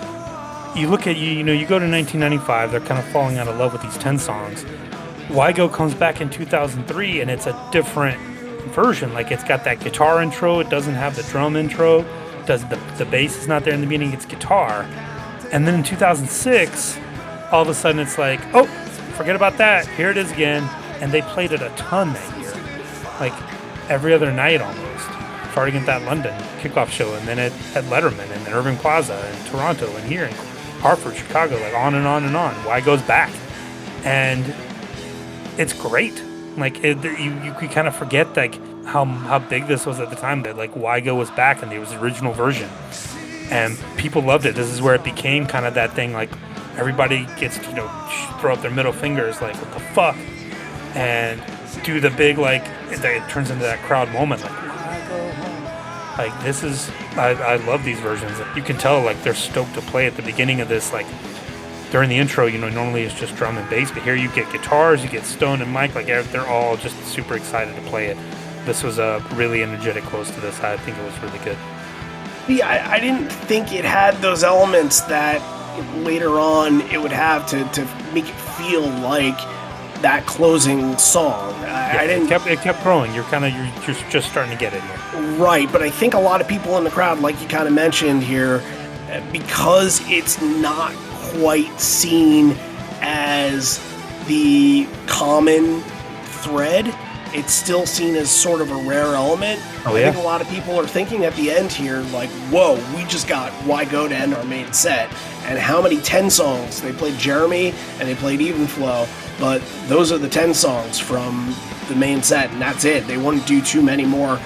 you look at, you go to 1995, they're kind of falling out of love with these 10 songs. Wygo comes back in 2003, and it's a different version. Like, it's got that guitar intro, it doesn't have the drum intro, the bass is not there in the beginning, it's guitar. And then in 2006, all of a sudden it's like, oh, forget about that, here it is again. And they played it a ton that year, like every other night almost, starting at that London kickoff show, and then at Letterman, and then Irving Plaza, and Toronto, and here in Hartford, Chicago, like on and on and on. Wygo's back. And it's great. Like you could kind of forget like how big this was at the time. That like Wygo was back and there was the original version, and people loved it. This is where it became kind of that thing. Like everybody gets to throw up their middle fingers, like what the fuck, and do the big like it turns into that crowd moment. Like Wygo home. Like this is I love these versions. You can tell like they're stoked to play at the beginning of this like. During the intro, normally it's just drum and bass, but here you get guitars, you get Stone and Mike, like they're all just super excited to play it. This was a really energetic close to this. I think it was really good. Yeah, I didn't think it had those elements that later on it would have to make it feel like that closing song. I didn't. It kept growing. You're just starting to get it here. Right, but I think a lot of people in the crowd, like you kind of mentioned here, because it's not quite seen as the common thread, it's still seen as sort of a rare element. Oh, I think a lot of people are thinking at the end here, like, whoa, we just got Why Go to end our main set. And how many 10 songs? They played Jeremy and they played Even Flow, but those are the 10 songs from the main set, and that's it. They wouldn't do too many more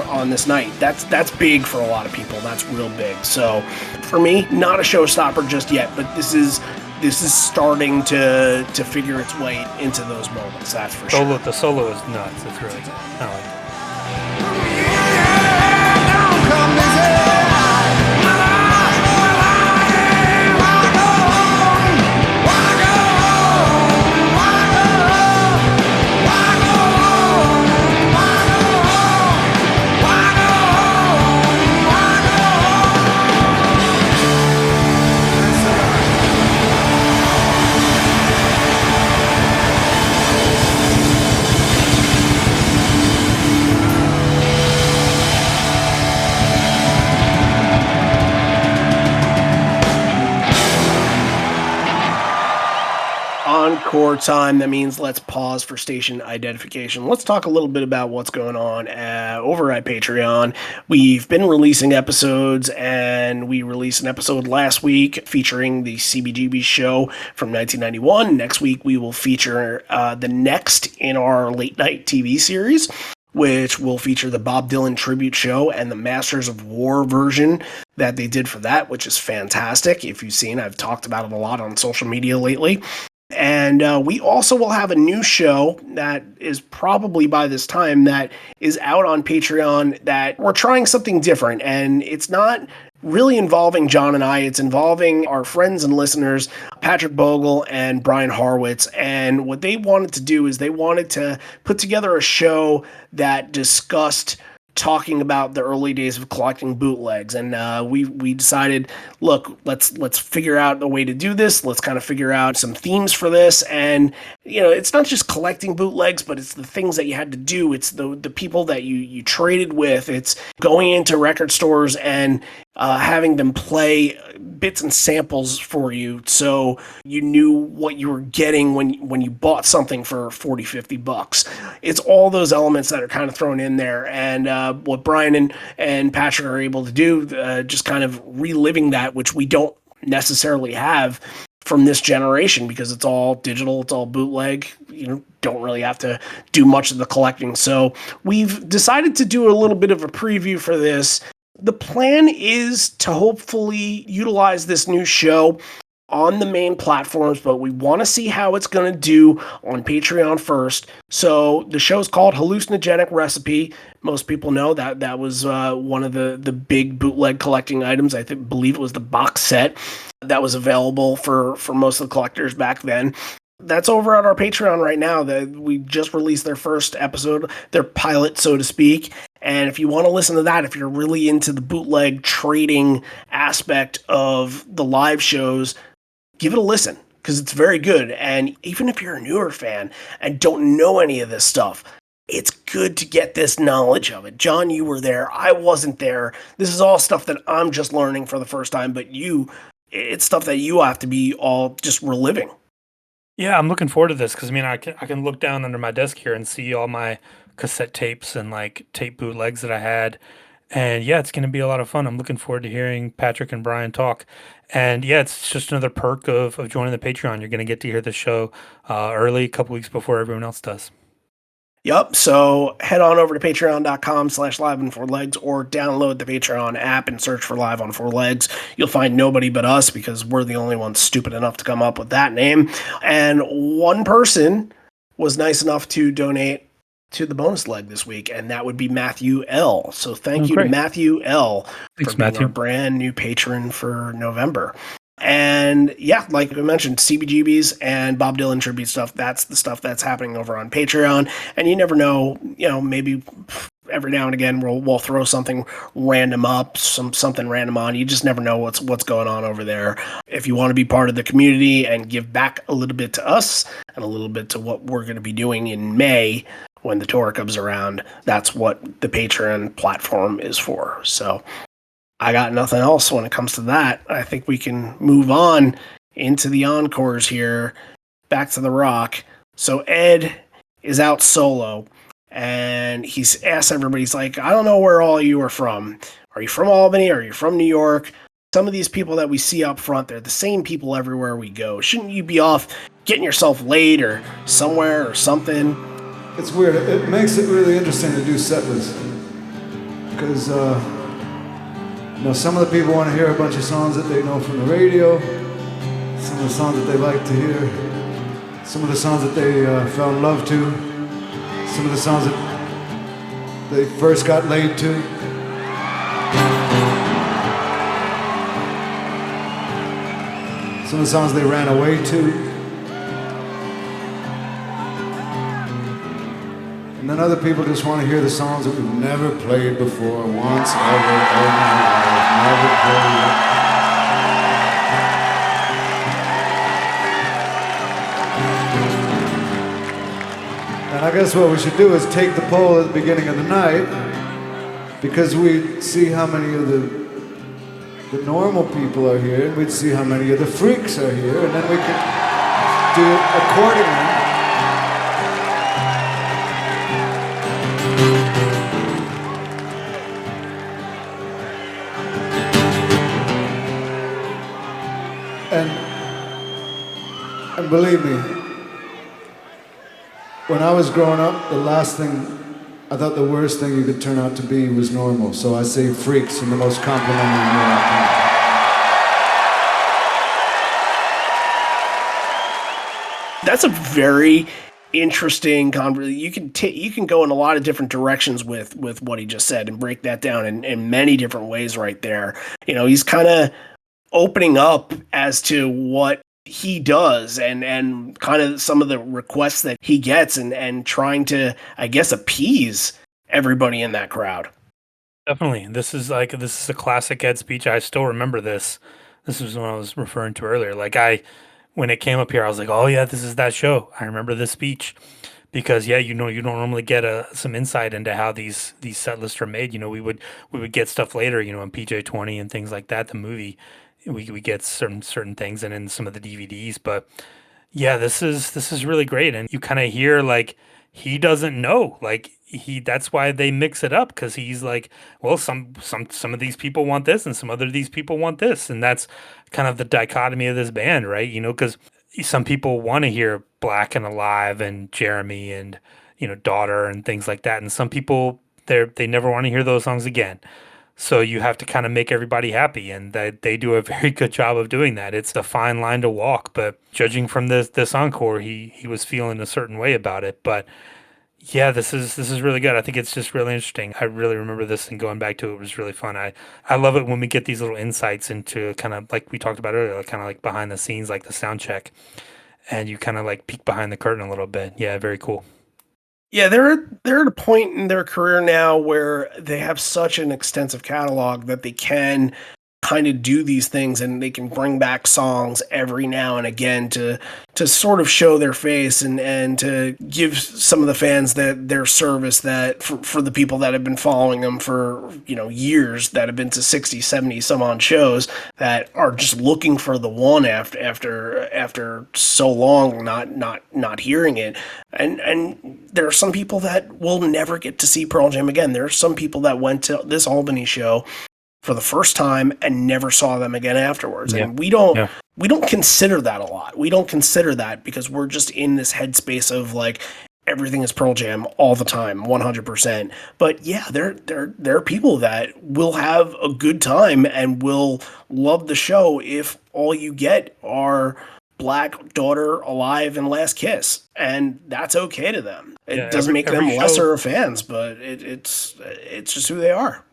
on this night. That's big for a lot of people. That's real big. So for me, not a showstopper just yet, but this is starting to figure its way into those moments. That's for sure. The solo is nuts. It's really good. I like it. Encore time. That means let's pause for station identification. Let's talk a little bit about what's going on over at Patreon. We've been releasing episodes, and we released an episode last week featuring the CBGB show from 1991. Next week, we will feature the next in our late night TV series, which will feature the Bob Dylan tribute show and the Masters of War version that they did for that, which is fantastic. If you've seen, I've talked about it a lot on social media lately. And we also will have a new show that is probably by this time that is out on Patreon that we're trying something different. And it's not really involving John and I. It's involving our friends and listeners, Patrick Bogle and Brian Harwitz. And what they wanted to do is they wanted to put together a show that discussed talking about the early days of collecting bootlegs, and we decided, look, let's figure out a way to do this. Let's kind of figure out some themes for this, and it's not just collecting bootlegs, but it's the things that you had to do. It's the people that you traded with. It's going into record stores and having them play bits and samples for you, so you knew what you were getting when you bought something for $40-$50. It's all those elements that are kind of thrown in there, and what Brian and Patrick are able to do, just kind of reliving that, which we don't necessarily have from this generation because it's all digital, it's all bootleg. Don't really have to do much of the collecting. So we've decided to do a little bit of a preview for this. The plan is to hopefully utilize this new show on the main platforms, but we want to see how it's going to do on Patreon first. So the show's called Hallucinogenic Recipe. Most people know that was one of the big bootleg collecting items. I believe it was the box set that was available for most of the collectors back then. That's over at our Patreon right now. We just released their first episode, their pilot, so to speak. And if you want to listen to that, if you're really into the bootleg trading aspect of the live shows, give it a listen because it's very good. And even if you're a newer fan and don't know any of this stuff, it's good to get this knowledge of it. John, you were there. I wasn't there. This is all stuff that I'm just learning for the first time, but it's stuff that you have to be all just reliving. Yeah, I'm looking forward to this because I can look down under my desk here and see all my cassette tapes and like tape bootlegs that I had, And yeah, it's going to be a lot of fun. I'm looking forward to hearing Patrick and Brian talk. And yeah, it's just another perk of joining the Patreon. You're going to get to hear the show early, a couple weeks before everyone else does. Yep. So head on over to patreon.com/live on four legs or download the Patreon app and search for Live on Four Legs. You'll find nobody but us because we're the only ones stupid enough to come up with that name. And one person was nice enough to donate to the bonus leg this week, and that would be Matthew L. So thank you to Great. Matthew L Thanks, for being Matthew. our brand new patron for November. And yeah, like I mentioned, CBGBs and Bob Dylan tribute stuff, that's the stuff that's happening over on Patreon. And you never know, maybe every now and again we'll throw something random up, something random on. You just never know what's going on over there. If you want to be part of the community and give back a little bit to us and a little bit to what we're going to be doing in May when the tour comes around, that's what the Patreon platform is for. So I got nothing else when it comes to that. I think we can move on into the encores here, back to the rock. So Ed is out solo, and he's asked everybody, he's like, I don't know where all you are from. Are you from Albany? Are you from New York? Some of these people that we see up front, they're the same people everywhere we go. Shouldn't you be off getting yourself laid or somewhere or something? It's weird. It makes it really interesting to do set lists. Because, some of the people want to hear a bunch of songs that they know from the radio, some of the songs that they like to hear, some of the songs that they found love to, some of the songs that they first got laid to. Some of the songs they ran away to. And then other people just want to hear the songs that we've never played before, once, ever in our life, never played. And I guess what we should do is take the poll at the beginning of the night, because we'd see how many of the normal people are here, and we'd see how many of the freaks are here, and then we could do it accordingly. And believe me, when I was growing up, the last thing, I thought the worst thing you could turn out to be was normal. So I say freaks in the most complimentary way I can. That's a very interesting conversation. You can go in a lot of different directions with what he just said and break that down in many different ways right there. He's kind of opening up as to what he does and kind of some of the requests that he gets and trying to, I guess, appease everybody in that crowd. Definitely. This is a classic Ed speech. I still remember this. This was what I was referring to earlier. When it came up here, I was like, oh yeah, this is that show. I remember this speech. Because you don't normally get some insight into how these set lists are made. We would get stuff later, in PJ-20 and things like that, the movie. We get certain things and in some of the DVDs, but yeah, this is really great, and you kind of hear he doesn't know, that's why they mix it up, because he's like, well, some of these people want this and some other of these people want this, and that's kind of the dichotomy of this band, right? Because some people want to hear Black and Alive and Jeremy and Daughter and things like that, and some people they never want to hear those songs again. So you have to kind of make everybody happy, and they do a very good job of doing that. It's a fine line to walk, but judging from this encore, he was feeling a certain way about it. But yeah, this is really good. I think it's just really interesting. I really remember this, and going back to it was really fun. I love it when we get these little insights into kind of like we talked about earlier, kind of like behind the scenes, like the sound check, and you kind of like peek behind the curtain a little bit. Yeah, very cool. Yeah, they're at a point in their career now where they have such an extensive catalog that they can kind of do these things, and they can bring back songs every now and again to sort of show their face and to give some of the fans their service that for the people that have been following them for, years, that have been to 60, 70 some on shows, that are just looking for the one after so long not hearing it. And there are some people that will never get to see Pearl Jam again. There are some people that went to this Albany show for the first time and never saw them again afterwards. Yeah. And we don't consider that a lot. We don't consider that because we're just in this headspace of like everything is Pearl Jam all the time, 100%. But yeah, there are people that will have a good time and will love the show if all you get are Black, Daughter, Alive, and Last Kiss, and that's okay to them. It doesn't make them lesser fans, but it's just who they are.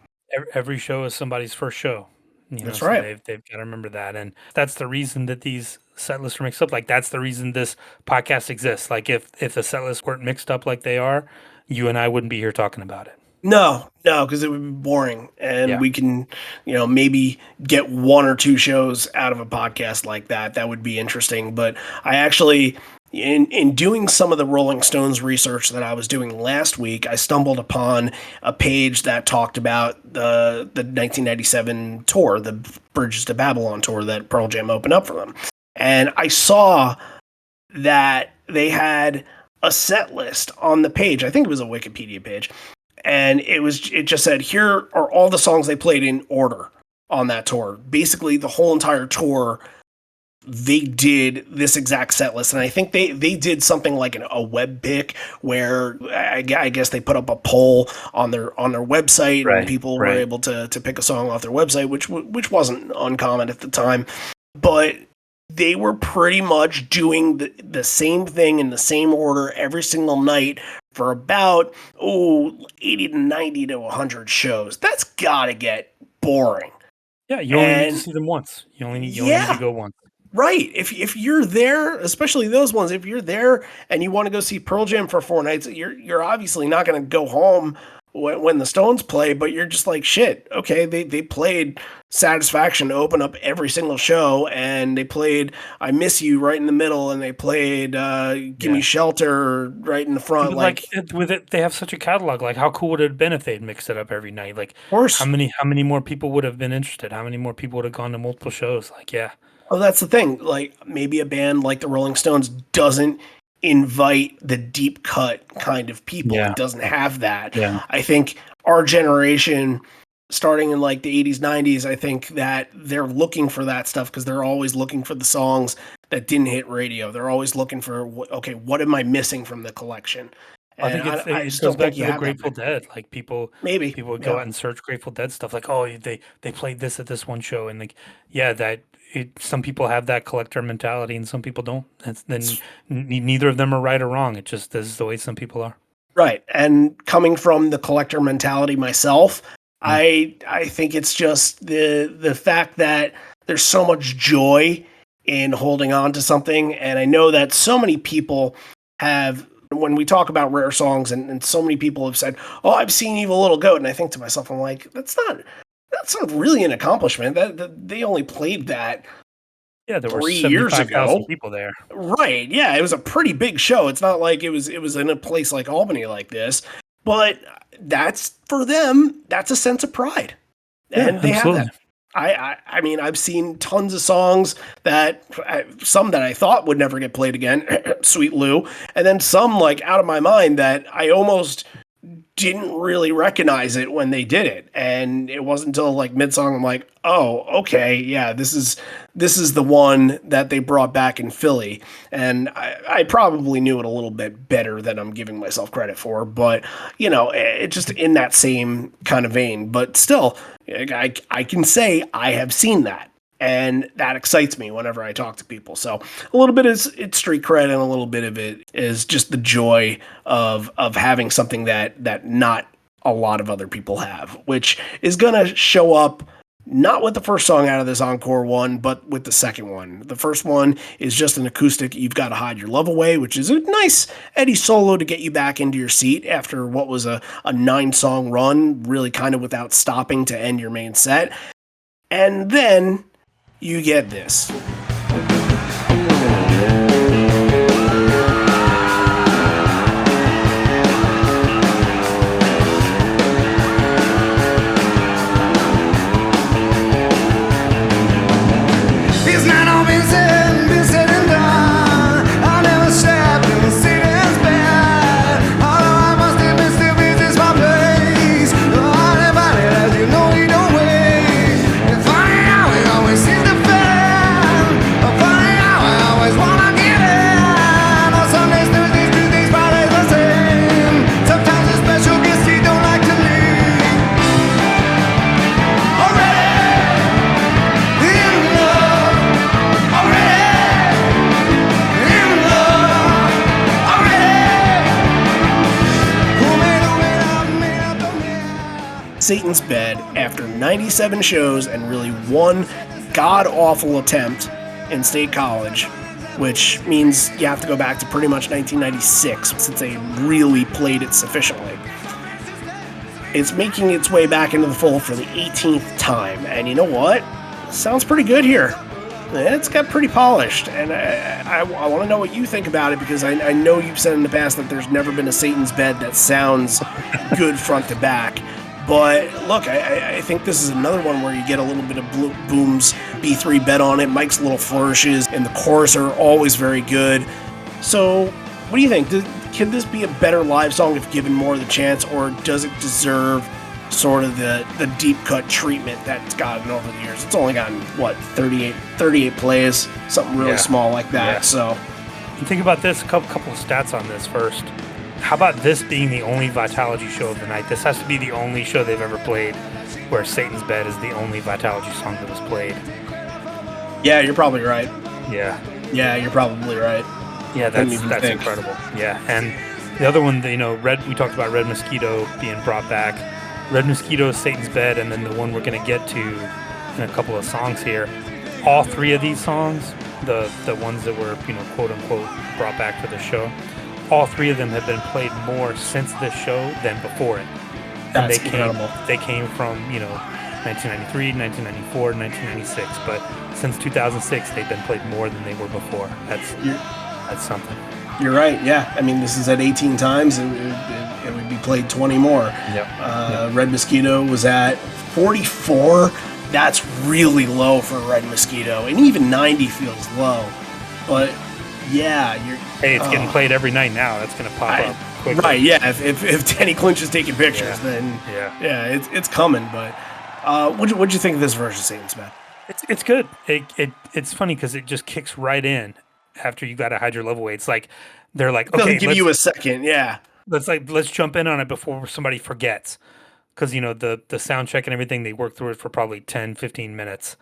Every show is somebody's first show. That's so right. They've got to remember that, and that's the reason that these set lists are mixed up. Like that's the reason this podcast exists. Like if the set lists weren't mixed up like they are, you and I wouldn't be here talking about it. No, because it would be boring, and Yeah. we can, maybe get one or two shows out of a podcast like that. That would be interesting. But I actually, in doing some of the Rolling Stones research that I was doing last week, I stumbled upon a page that talked about the 1997 tour, the Bridges to Babylon tour that Pearl Jam opened up for them, and I saw that they had a set list on the page. I think it was a Wikipedia page. And it just said, here are all the songs they played in order on that tour. Basically, the whole entire tour, they did this exact set list. And I think they did something like a web pick where I guess they put up a poll on their website, Right, and people were right. able to pick a song off their website, which wasn't uncommon at the time. But they were pretty much doing the same thing in the same order every single night for about 80 to 90 to 100 shows. That's gotta get boring. Yeah, you only need to see them once. You only need to go once. Right. If you're there, especially those ones, if you're there and you want to go see Pearl Jam for 4 nights, you're obviously not going to go home when the Stones play, but you're just like, shit, okay, they played Satisfaction to open up every single show, and they played I Miss You right in the middle, and they played Give Me Shelter right in the front. But with it, they have such a catalog. Like, how cool would it have been if they'd mixed it up every night? Like, of course. how many more people would have been interested? How many more people would have gone to multiple shows? Like, yeah. Oh, that's the thing. Like, maybe a band like the Rolling Stones doesn't invite the deep cut kind of people. Yeah. It doesn't have that. Yeah. I think our generation, starting in like the 80s, 90s, I think that they're looking for that stuff because they're always looking for the songs that didn't hit radio. They're always looking for, okay, what am I missing from the collection? I think it goes back to the Grateful Dead. Like people would go out and search Grateful Dead stuff. Like, oh, they played this at this one show, and like, yeah, some people have that collector mentality, and some people don't. Neither of them are right or wrong. It just this is the way some people are. Right, and coming from the collector mentality myself, I think it's just the fact that there's so much joy in holding on to something, and I know that so many people have. When we talk about rare songs, and so many people have said, "Oh, I've seen Evil Little Goat," and I think to myself, I'm like, that's not really an accomplishment. That they only played that. Yeah, there were 3 years ago. People there. Right? Yeah, it was a pretty big show. It's not like it was in a place like Albany like this, but that's for them. That's a sense of pride, and they absolutely. have that. I mean, I've seen tons of songs some that I thought would never get played again, Sweet Lou, and then some like out of my mind that I almost didn't really recognize it when they did it, and it wasn't until like mid-song I'm like, oh, okay, yeah, this is the one that they brought back in Philly, and I probably knew it a little bit better than I'm giving myself credit for, but it just in that same kind of vein, but still, I can say I have seen that. And that excites me whenever I talk to people. So a little bit is it's street cred, and a little bit of it is just the joy of having something that not a lot of other people have, which is gonna show up not with the first song out of this encore one, but with the second one. The first one is just an acoustic "You've Got to Hide Your Love Away," which is a nice Eddie solo to get you back into your seat after what was a 9-song run, really kind of without stopping to end your main set. And then you get this. It's not all been said and done. I'll never step in the Satan's bed. Although I must admit, still this is my place. Though I never it as you know you don't wait. It's funny how it always seems to fail. Funny how I always wanna get in. On Sundays, Thursdays, Tuesdays, Fridays the same. Sometimes a special guest you don't like to meet. Already in love. Satan's Bed, after 97 shows and really one god-awful attempt in State College, which means you have to go back to pretty much 1996 since they really played it sufficiently. It's making its way back into the fold for the 18th time, and you know what? Sounds pretty good here. It's got pretty polished, and I want to know what you think about it, because I know you've said in the past that there's never been a Satan's Bed that sounds good front to back. But look, I think this is another one where you get a little bit of Boom's B3 bed on it. Mike's little flourishes and the chorus are always very good. So, what do you think? Can this be a better live song if given more of the chance, or does it deserve sort of the deep cut treatment that it's gotten over the years? It's only gotten, 38 plays, something really small like that. Yeah. So, You think about this, a couple of stats on this first. How about this being the only Vitalogy show of the night? This has to be the only show they've ever played where Satan's Bed is the only Vitalogy song that was played. yeah, you're probably right. Yeah. Yeah, you're probably right. Yeah, Didn't that's even think. incredible. Yeah, and the other one, we talked about Red Mosquito being brought back. Red Mosquito, Satan's Bed, and then the one we're going to get to in a couple of songs here. All three of these songs, the ones that were, quote unquote, brought back for the show, all three of them have been played more since this show than before it. And That's incredible. They came from, 1993, 1994, 1996, but since 2006, they've been played more than they were before. That's something. You're right, yeah. I mean, this is at 18 times, and it would be played 20 more. Yep. Red Mosquito was at 44. That's really low for Red Mosquito, and even 90 feels low. But yeah, Hey, it's getting played every night now. That's going to pop up quickly. right. Yeah, if Danny Clinch is taking pictures, then it's coming. But what'd you think of this version of Satan's Bed? It's good. It's funny because it just kicks right in after you got to hide your level weight. It's like they're like, okay, Doesn't give you a second. Yeah. let's jump in on it before somebody forgets, because the sound check and everything, they work through it for probably 10-15 minutes,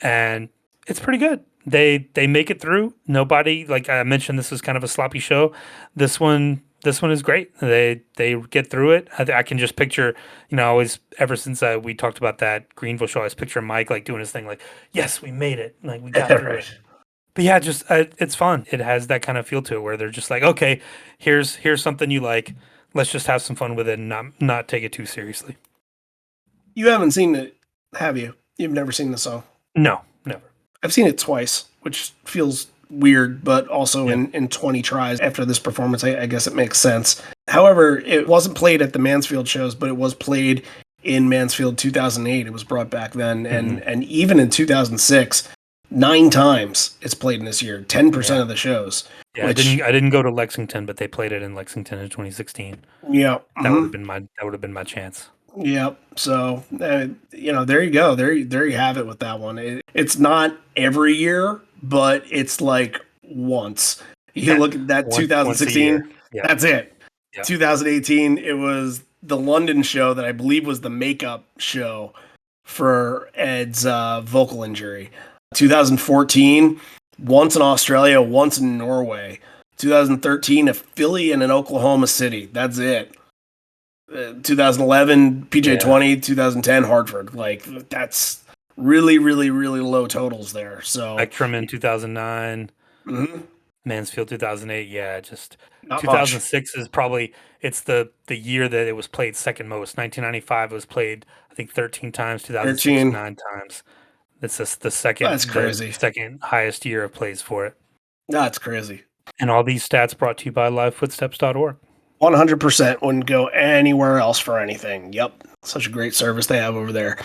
and it's pretty good. They make it through. Nobody, like I mentioned, this is kind of a sloppy show. This one is great. They get through it. I can just picture, always, ever since we talked about that Greenville show, I was picturing Mike like doing his thing, like, yes, we made it, like we got through it. But yeah, just it's fun. It has that kind of feel to it where they're just like, okay, here's something you like. Let's just have some fun with it and not take it too seriously. You haven't seen it, have you? You've never seen the song? No, never. I've seen it twice, which feels weird, but also in 20 tries after this performance, I guess it makes sense. However, it wasn't played at the Mansfield shows, but it was played in Mansfield 2008. It was brought back then. And even in 2006, 9 times it's played in this year, 10% of the shows. Yeah, I didn't go to Lexington, but they played it in Lexington in 2016. Yeah. That would have been my chance. Yep. So, there you go. There you have it with that one. It's not every year, but it's like once. You look at that 2016, that's it. Yep. 2018, it was the London show that I believe was the makeup show for Ed's vocal injury. 2014, once in Australia, once in Norway. 2013, a Philly and an Oklahoma City. That's it. 2011 PJ20, 2010 Hartford. Like, that's really, really, really low totals there. So Spectrum in 2009. Mm-hmm. Mansfield 2008, yeah, just Not much. 2006 is probably it's the year that it was played second most. 1995 was played I think 13 times, 2006 13. 9 times. It's just That's the crazy. second highest year of plays for it. That's crazy. And all these stats brought to you by livefootsteps.org. 100% wouldn't go anywhere else for anything. Yep. Such a great service they have over there.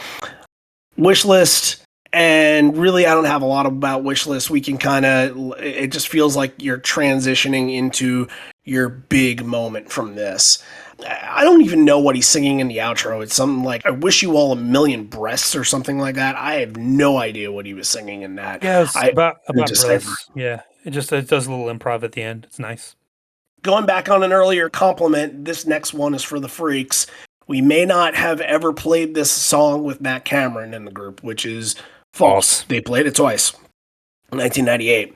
Wish list. And really, I don't have a lot about wish list. We can it just feels like you're transitioning into your big moment from this. I don't even know what he's singing in the outro. It's something like, I wish you all a million breasts or something like that. I have no idea what he was singing in that. Yeah, it's about decipher. breasts. Yeah, it does a little improv at the end. It's nice. Going back on an earlier compliment, this next one is for the freaks. We may not have ever played this song with Matt Cameron in the group, which is false. They played it twice, 1998.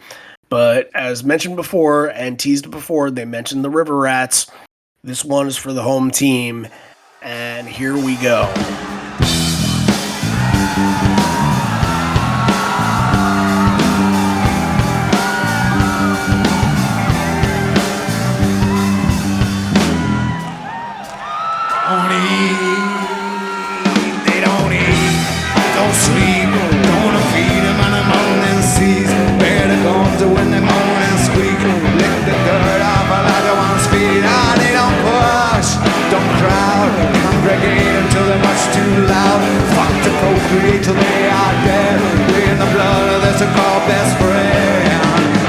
But as mentioned before and teased before, they mentioned the River Rats. This one is for the home team, and here we go. They don't eat, don't sleep, gonna feed them on the morning seas. Better come to when they moan and squeak. Lick the dirt off a like a one's feet. Ah, they don't push, don't crowd. Congregate until they're much too loud. Fuck to procreate till they are dead. We in the blood of this so-called best friend.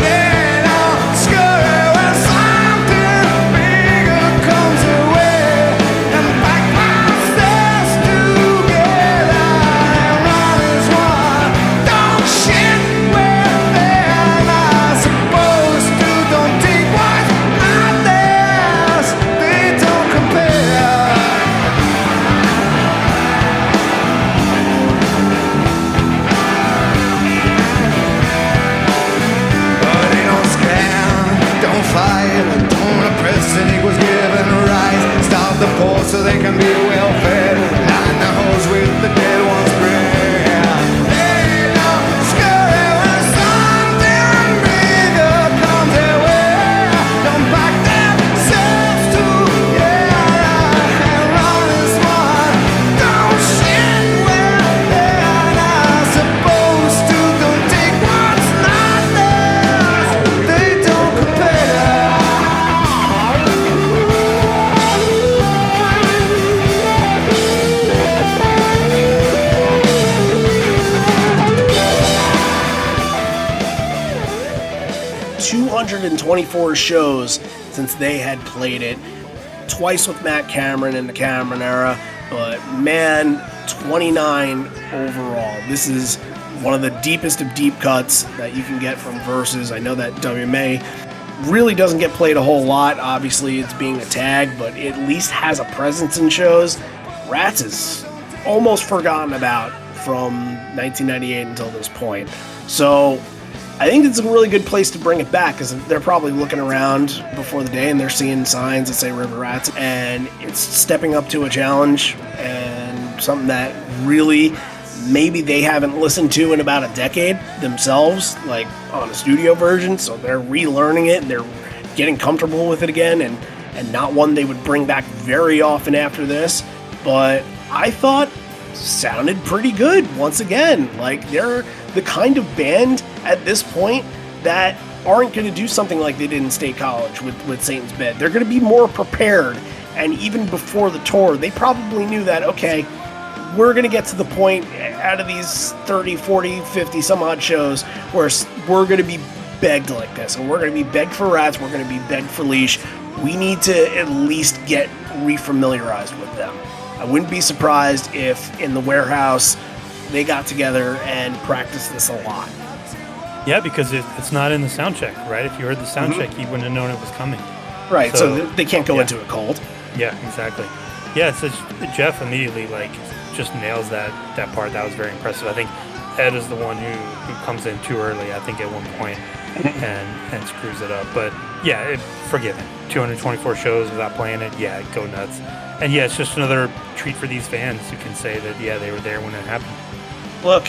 They don't scurry when something bigger comes away. And pack my steps together and run as one. Don't shit where they're not supposed to. Don't take what's not theirs. They don't compare. But they don't scam, don't fight, don't oppress and equals given rights. Stop the poor so they can be well fed. Line the hose with the dead ones' bread. They don't scurry when something bigger comes their way. Don't back themselves together and run as one. Don't shit where they're not supposed to. Don't take what's not theirs. They don't compare. 224 shows since they had played it. Twice with Matt Cameron in the Cameron era, but man, 29 overall. This is one of the deepest of deep cuts that you can get from Versus. I know that WMA really doesn't get played a whole lot. Obviously, it's being a tag, but it at least has a presence in shows. Rats is almost forgotten about from 1998 until this point. So I think it's a really good place to bring it back, because they're probably looking around before the day and they're seeing signs that say River Rats, and it's stepping up to a challenge and something that really maybe they haven't listened to in about a decade themselves, like on a studio version. So they're relearning it and they're getting comfortable with it again, and not one they would bring back very often after this. But I thought sounded pretty good once again. Like, they're the kind of band at this point that aren't going to do something like they did in State College with Satan's Bed. They're going to be more prepared, and even before the tour, they probably knew that, okay, we're going to get to the point out of these 30, 40, 50 some odd shows where we're going to be begged like this, and we're going to be begged for Rats, we're going to be begged for Leash. We need to at least get refamiliarized with them. I wouldn't be surprised if in the warehouse they got together and practiced this a lot. Yeah, because it's not in the sound check, right? If you heard the sound check, you wouldn't have known it was coming. Right, so they can't go into it cold. Yeah, exactly. Yeah, so Jeff immediately just nails that part. That was very impressive. I think Ed is the one who comes in too early, I think, at one point and screws it up. But yeah, forgiven. 224 shows without playing it. Yeah, go nuts. And yeah, it's just another treat for these fans who can say that, yeah, they were there when it happened. Look,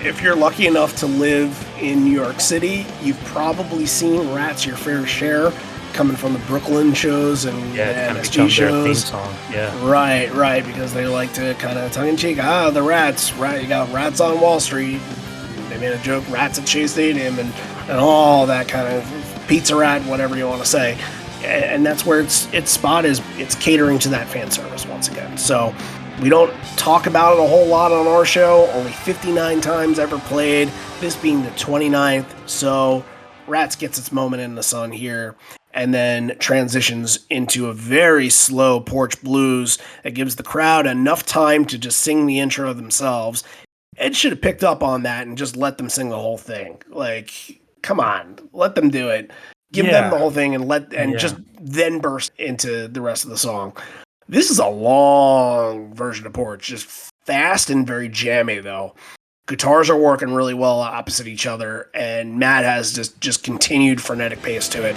If you're lucky enough to live in New York City, you've probably seen Rats Your Fair Share coming from the Brooklyn shows and the kind of MSG become their theme shows. song. Yeah. Right, because they like to kind of tongue-in-cheek, the rats, right? You got rats on Wall Street. They made a joke, rats at Shea Stadium, and all that kind of pizza rat, whatever you want to say. And that's where its spot is. It's catering to that fan service once again. So we don't talk about it a whole lot on our show. Only 59 times ever played, this being the 29th. So Rats gets its moment in the sun here and then transitions into a very slow porch blues that gives the crowd enough time to just sing the intro themselves. Ed should have picked up on that and just let them sing the whole thing. Like, come on, let them do it. Give them the whole thing and just then burst into the rest of the song. This is a long version of Porch, just fast and very jammy though. Guitars are working really well opposite each other, and Matt has just continued frenetic pace to it.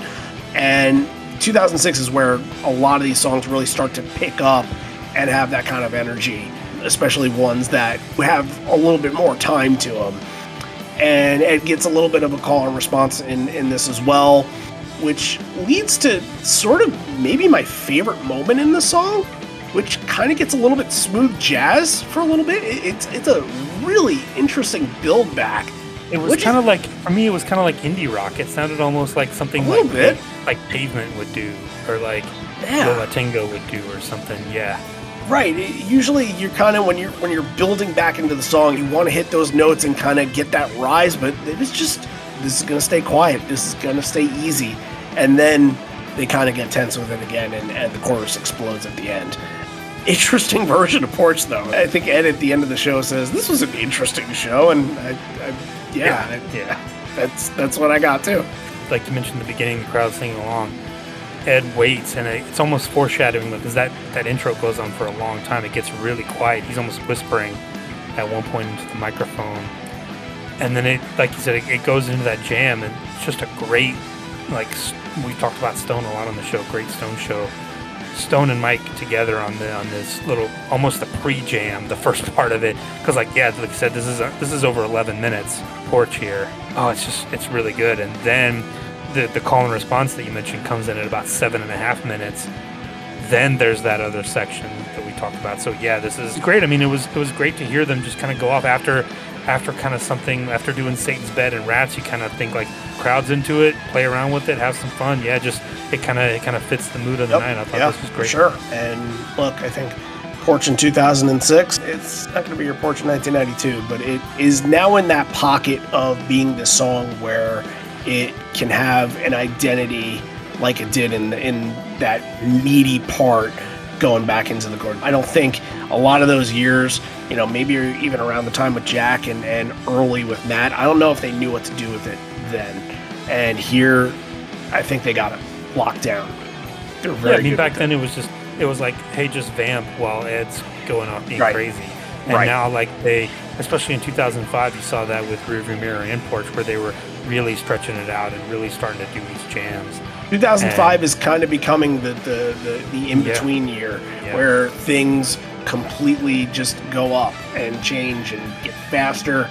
And 2006 is where a lot of these songs really start to pick up and have that kind of energy, especially ones that have a little bit more time to them. And it gets a little bit of a call and response in this as well, which leads to sort of maybe my favorite moment in the song, which kind of gets a little bit smooth jazz for a little bit. It's a really interesting build back. It was kind of like, for me, it was kind of like indie rock. It sounded almost like something like Pavement would do, or like Lola Tingo would do, or something. Yeah. Right. Usually, you're kind of when you're building back into the song, you want to hit those notes and kind of get that rise. But this is gonna stay quiet. This is gonna stay easy, and then they kind of get tense with it again, and the chorus explodes at the end. Interesting version of Porch, though. I think Ed at the end of the show says this was an interesting show, and that's what I got too. Like you mentioned in the beginning, the crowd singing along. Ed waits, and it's almost foreshadowing because that intro goes on for a long time. It gets really quiet. He's almost whispering at one point into the microphone, and then it, like you said, it goes into that jam, and it's just a great, like we talked about Stone a lot on the show. Great Stone show. Stone and Mike together on this little, almost the pre-jam, the first part of it, because like you said, this is over 11 minutes. Porch here. Oh, it's really good, and then. The call and response that you mentioned comes in at about 7.5 minutes. Then there's that other section that we talked about. So yeah, this is great. I mean, it was great to hear them just kind of go off after kind of something, after doing Satan's Bed and Rats. You kind of think like crowds into it, play around with it, have some fun. Yeah, just it kind of fits the mood of the night. I thought this was great. Sure. And look, I think Porch in 2006, it's not going to be your Porch in 1992, but it is now in that pocket of being the song where it can have an identity like it did in that meaty part going back into the chord. I don't think a lot of those years, maybe even around the time with Jack and early with Matt, I don't know if they knew what to do with it then. And here, I think they got it locked down. They're very good back then it was like, hey, just vamp while Ed's going off being crazy. And now, like especially in 2005, you saw that with Rearview Mirror and Porch, where they were really stretching it out and really starting to do these jams. 2005 is kind of becoming the in-between year where things completely just go up and change and get faster.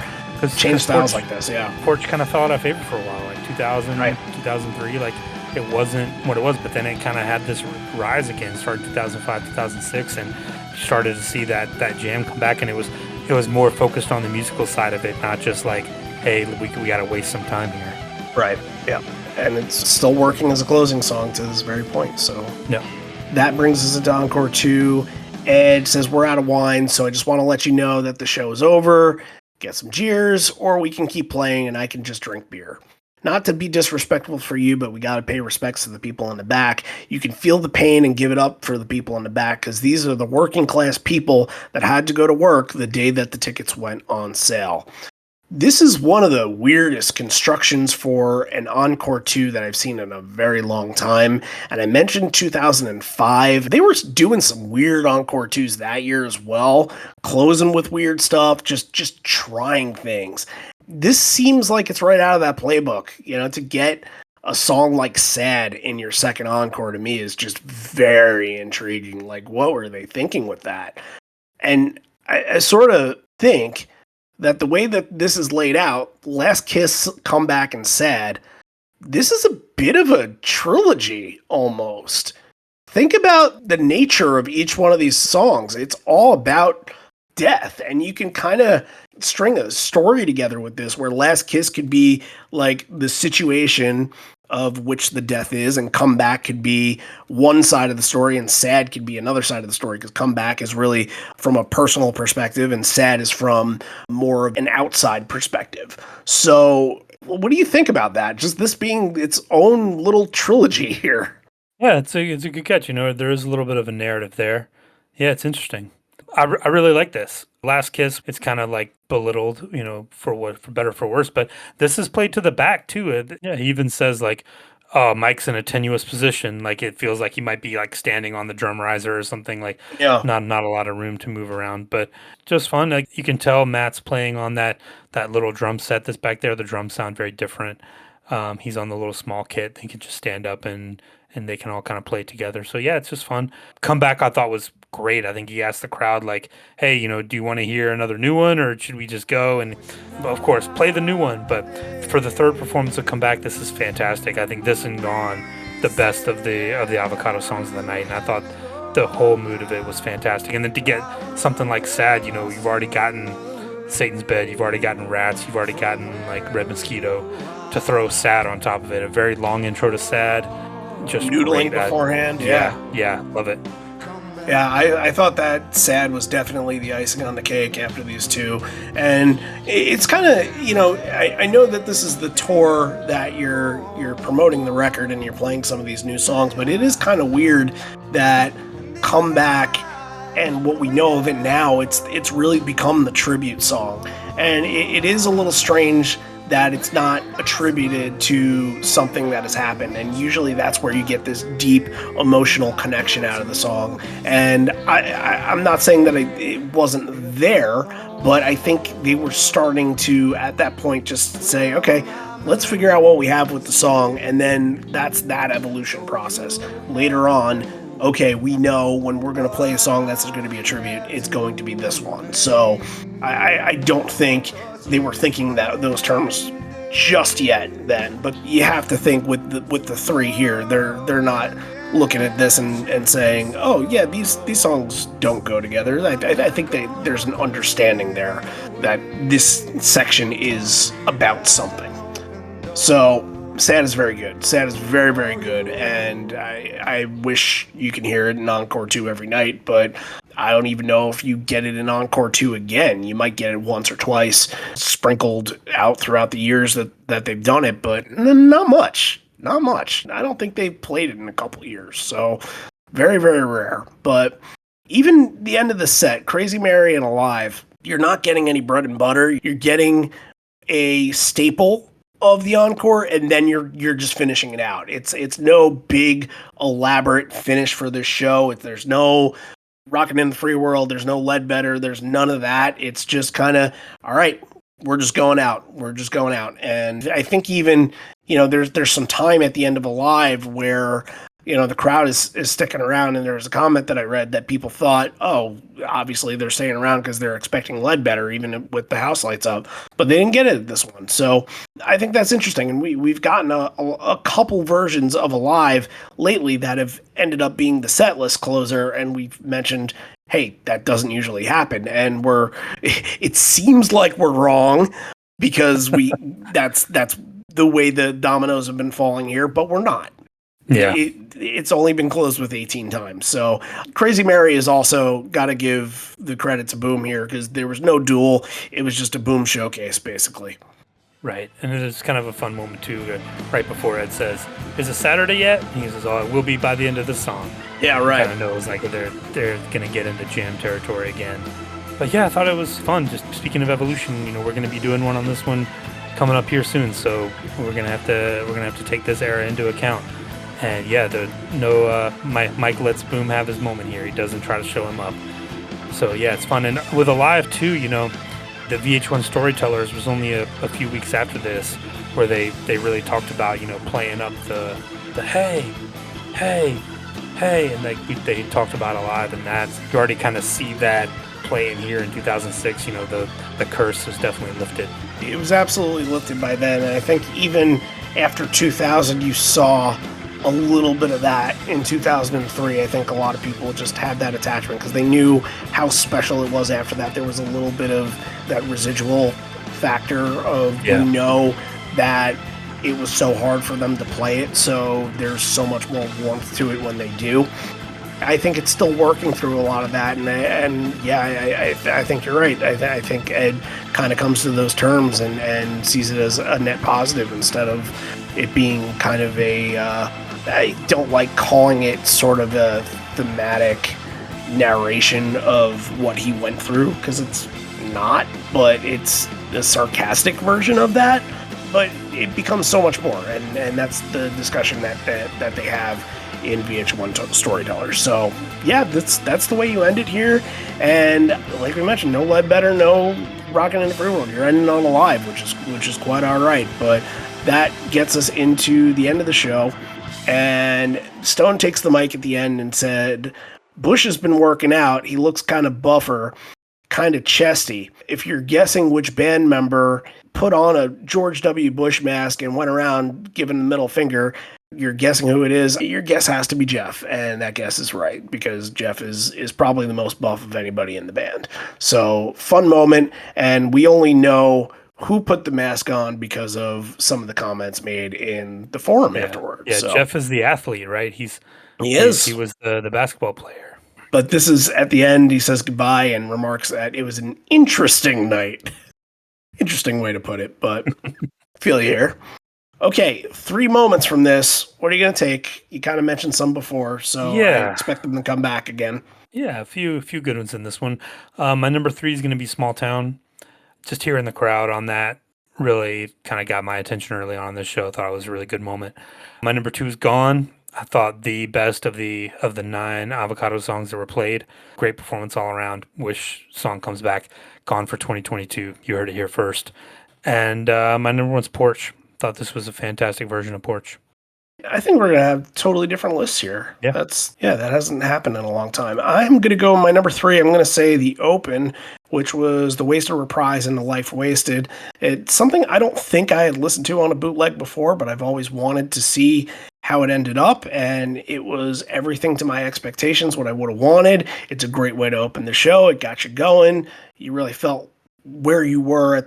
Change styles like this, Porch kind of fell out of favor for a while, like 2000, 2003, like it wasn't what it was, but then it kind of had this rise again, started 2005, 2006, and started to see that jam come back, and it was more focused on the musical side of it, not just like, hey, we got to waste some time here. Right, yeah. And it's still working as a closing song to this very point, so. Yeah. That brings us to Encore 2. Ed says, we're out of wine, so I just want to let you know that the show is over. Get some cheers, or we can keep playing and I can just drink beer. Not to be disrespectful for you, but we got to pay respects to the people in the back. You can feel the pain and give it up for the people in the back, because these are the working class people that had to go to work the day that the tickets went on sale. This is one of the weirdest constructions for an Encore 2 that I've seen in a very long time. And I mentioned 2005. They were doing some weird Encore 2s that year as well, closing with weird stuff, just trying things. This seems like it's right out of that playbook. To get a song like Sad in your second encore to me is just very intriguing. Like, what were they thinking with that? And I sort of think that the way that this is laid out, Last Kiss, Comeback, and Sad, this is a bit of a trilogy almost. Think about the nature of each one of these songs. It's all about death, and you can kind of string a story together with this where Last Kiss could be like the situation of which the death is, and Comeback could be one side of the story, and Sad could be another side of the story, because Comeback is really from a personal perspective and Sad is from more of an outside perspective. So what do you think about that, just this being its own little trilogy here? Yeah, it's a good catch. There is a little bit of a narrative there. Yeah, it's interesting. I really like this. Last Kiss, it's kind of like belittled, for better or for worse. But this is played to the back too. Yeah, he even says like, "Oh, Mike's in a tenuous position. Like it feels like he might be like standing on the drum riser or something. Like Yeah. not a lot of room to move around. But just fun. Like you can tell Matt's playing on that little drum set that's back there. The drums sound very different. He's on the little small kit. He can just stand up and they can all kind of play together. So yeah, it's just fun. Comeback I thought was great. I think he asked the crowd like, "Hey, do you want to hear another new one, or should we just go?" And of course, play the new one. But for the third performance of Comeback, this is fantastic. I think this and Gone, the best of the Avocado songs of the night. And I thought the whole mood of it was fantastic. And then to get something like Sad, you've already gotten Satan's Bed, you've already gotten Rats, you've already gotten like Red Mosquito. To throw Sad on top of it, a very long intro to Sad. Just Noodling great. beforehand. Yeah, love it. Yeah, I thought that Sad was definitely the icing on the cake after these two. And it's kind of, I know that this is the tour that you're promoting the record and you're playing some of these new songs, but it is kind of weird that Comeback and what we know of it now, it's really become the tribute song. And it is a little strange that it's not attributed to something that has happened. And usually that's where you get this deep emotional connection out of the song. And I'm not saying that it wasn't there, but I think they were starting to, at that point, just say, okay, let's figure out what we have with the song. And then that's that evolution process. Later on, okay, we know when we're going to play a song that's going to be a tribute, it's going to be this one. So I don't think they were thinking that those terms just yet then, but you have to think with the three here, they're not looking at this and saying, oh yeah, these songs don't go together. I think there's an understanding there that this section is about something. So Sad is very good. Sad is very, very good, and I wish you can hear it in Encore 2 every night, but I don't even know if you get it in Encore 2 again. You might get it once or twice, sprinkled out throughout the years that they've done it, but not much. Not much. I don't think they've played it in a couple years, so very, very rare. But even the end of the set, Crazy Mary and Alive, you're not getting any bread and butter. You're getting a staple of the encore, and then you're just finishing it out. It's no big elaborate finish for this show. There's no Rockin' in the Free World, there's no Ledbetter, there's none of that. It's just kind of, all right, we're just going out. And I think even, there's some time at the end of Alive where, the crowd is sticking around, and there was a comment that I read that people thought, oh, obviously they're staying around because they're expecting Ledbetter even with the house lights up, but they didn't get it at this one. So I think that's interesting, and we've gotten a couple versions of Alive lately that have ended up being the set list closer, and we've mentioned, hey, that doesn't usually happen, and it seems like we're wrong because that's the way the dominoes have been falling here, but we're not. Yeah. It's only been closed with 18 times. So Crazy Mary has also got to give the credit to Boom here, because there was no duel. It was just a Boom showcase, basically. Right. And it is kind of a fun moment, too, right before Ed says, is it Saturday yet? And he says, oh, it will be by the end of the song. Yeah, right. Kind of knows like they're going to get into jam territory again. But yeah, I thought it was fun. Just speaking of evolution, we're going to be doing one on this one coming up here soon. So we're going to have to take this era into account. And yeah, Mike lets Boom have his moment here. He doesn't try to show him up. So yeah, it's fun. And with Alive too, the VH1 Storytellers was only a few weeks after this where they really talked about, playing up the hey, and like they talked about Alive, and that's, you already kind of see that playing here in 2006, the curse was definitely lifted. It was absolutely lifted by then, and I think even after 2000, you saw a little bit of that in 2003. I think a lot of people just had that attachment because they knew how special it was after that. There was a little bit of that residual factor of we know that it was so hard for them to play it, so there's so much more warmth to it when they do. I think it's still working through a lot of that, I think you're right. I think Ed kind of comes to those terms and sees it as a net positive instead of it being kind of I don't like calling it sort of a thematic narration of what he went through, because it's not, but it's a sarcastic version of that. But it becomes so much more, and that's the discussion that they have in VH1 Storytellers. So yeah, that's the way you end it here. And like we mentioned, no Ledbetter, no Rockin' in the Free World. You're ending on a live, which is quite all right. But that gets us into the end of the show. And Stone takes the mic at the end and said, Bush has been working out. He looks kind of buffer, kind of chesty. If you're guessing which band member put on a George W. Bush mask and went around giving the middle finger, you're guessing who it is. Your guess has to be Jeff, and that guess is right, because Jeff is probably the most buff of anybody in the band. So, fun moment, and we only know who put the mask on because of some of the comments made in the forum afterwards. Yeah, so, Jeff is the athlete, right? He is. He was the basketball player. But this is, at the end, he says goodbye and remarks that it was an interesting night. Interesting way to put it, but feel you here. Okay, 3 moments from this. What are you going to take? You kind of mentioned some before, so I expect them to come back again. Yeah, a few good ones in this one. My number 3 is going to be Small Town. Just hearing the crowd on that really kind of got my attention early on in this show. I thought it was a really good moment. My number 2 is Gone. I thought the best of the 9 Avocado songs that were played. Great performance all around. Wish song comes back. Gone for 2022. You heard it here first. And my number 1's Porch. Thought this was a fantastic version of Porch. I think we're going to have totally different lists here. Yeah. That hasn't happened in a long time. I'm going to go my number 3. I'm going to say The Open, which was the Wasted Reprise and the Life Wasted. It's something I don't think I had listened to on a bootleg before, but I've always wanted to see how it ended up, and it was everything to my expectations, what I would have wanted. It's a great way to open the show. It got you going. You really felt where you were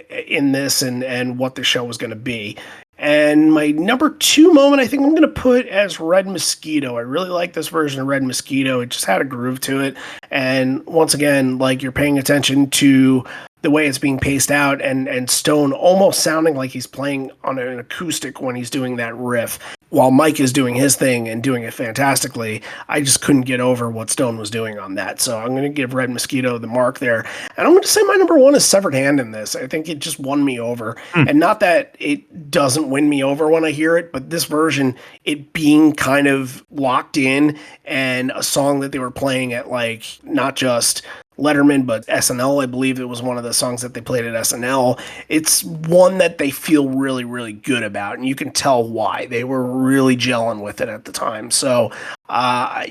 in this and what the show was going to be. And my number 2 moment, I think I'm going to put as Red Mosquito. I really like this version of Red Mosquito. It just had a groove to it. And once again, like, you're paying attention to the way it's being paced out, and Stone almost sounding like he's playing on an acoustic when he's doing that riff, while Mike is doing his thing and doing it fantastically. I just couldn't get over what Stone was doing on that. So I'm going to give Red Mosquito the mark there. And I'm going to say my number 1 is Severed Hand in this. I think it just won me over. And not that it doesn't win me over when I hear it, but this version, it being kind of locked in, and a song that they were playing at, like, not just Letterman, but SNL, I believe it was one of the songs that they played at SNL. It's one that they feel really, really good about, and you can tell why. They were really gelling with it at the time. So, I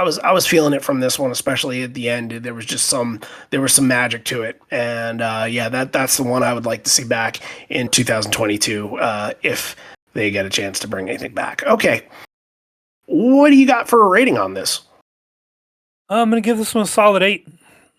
was feeling it from this one, especially at the end. There was some magic to it, and that's the one I would like to see back in 2022 if they get a chance to bring anything back. Okay, what do you got for a rating on this? I'm going to give this one a solid 8.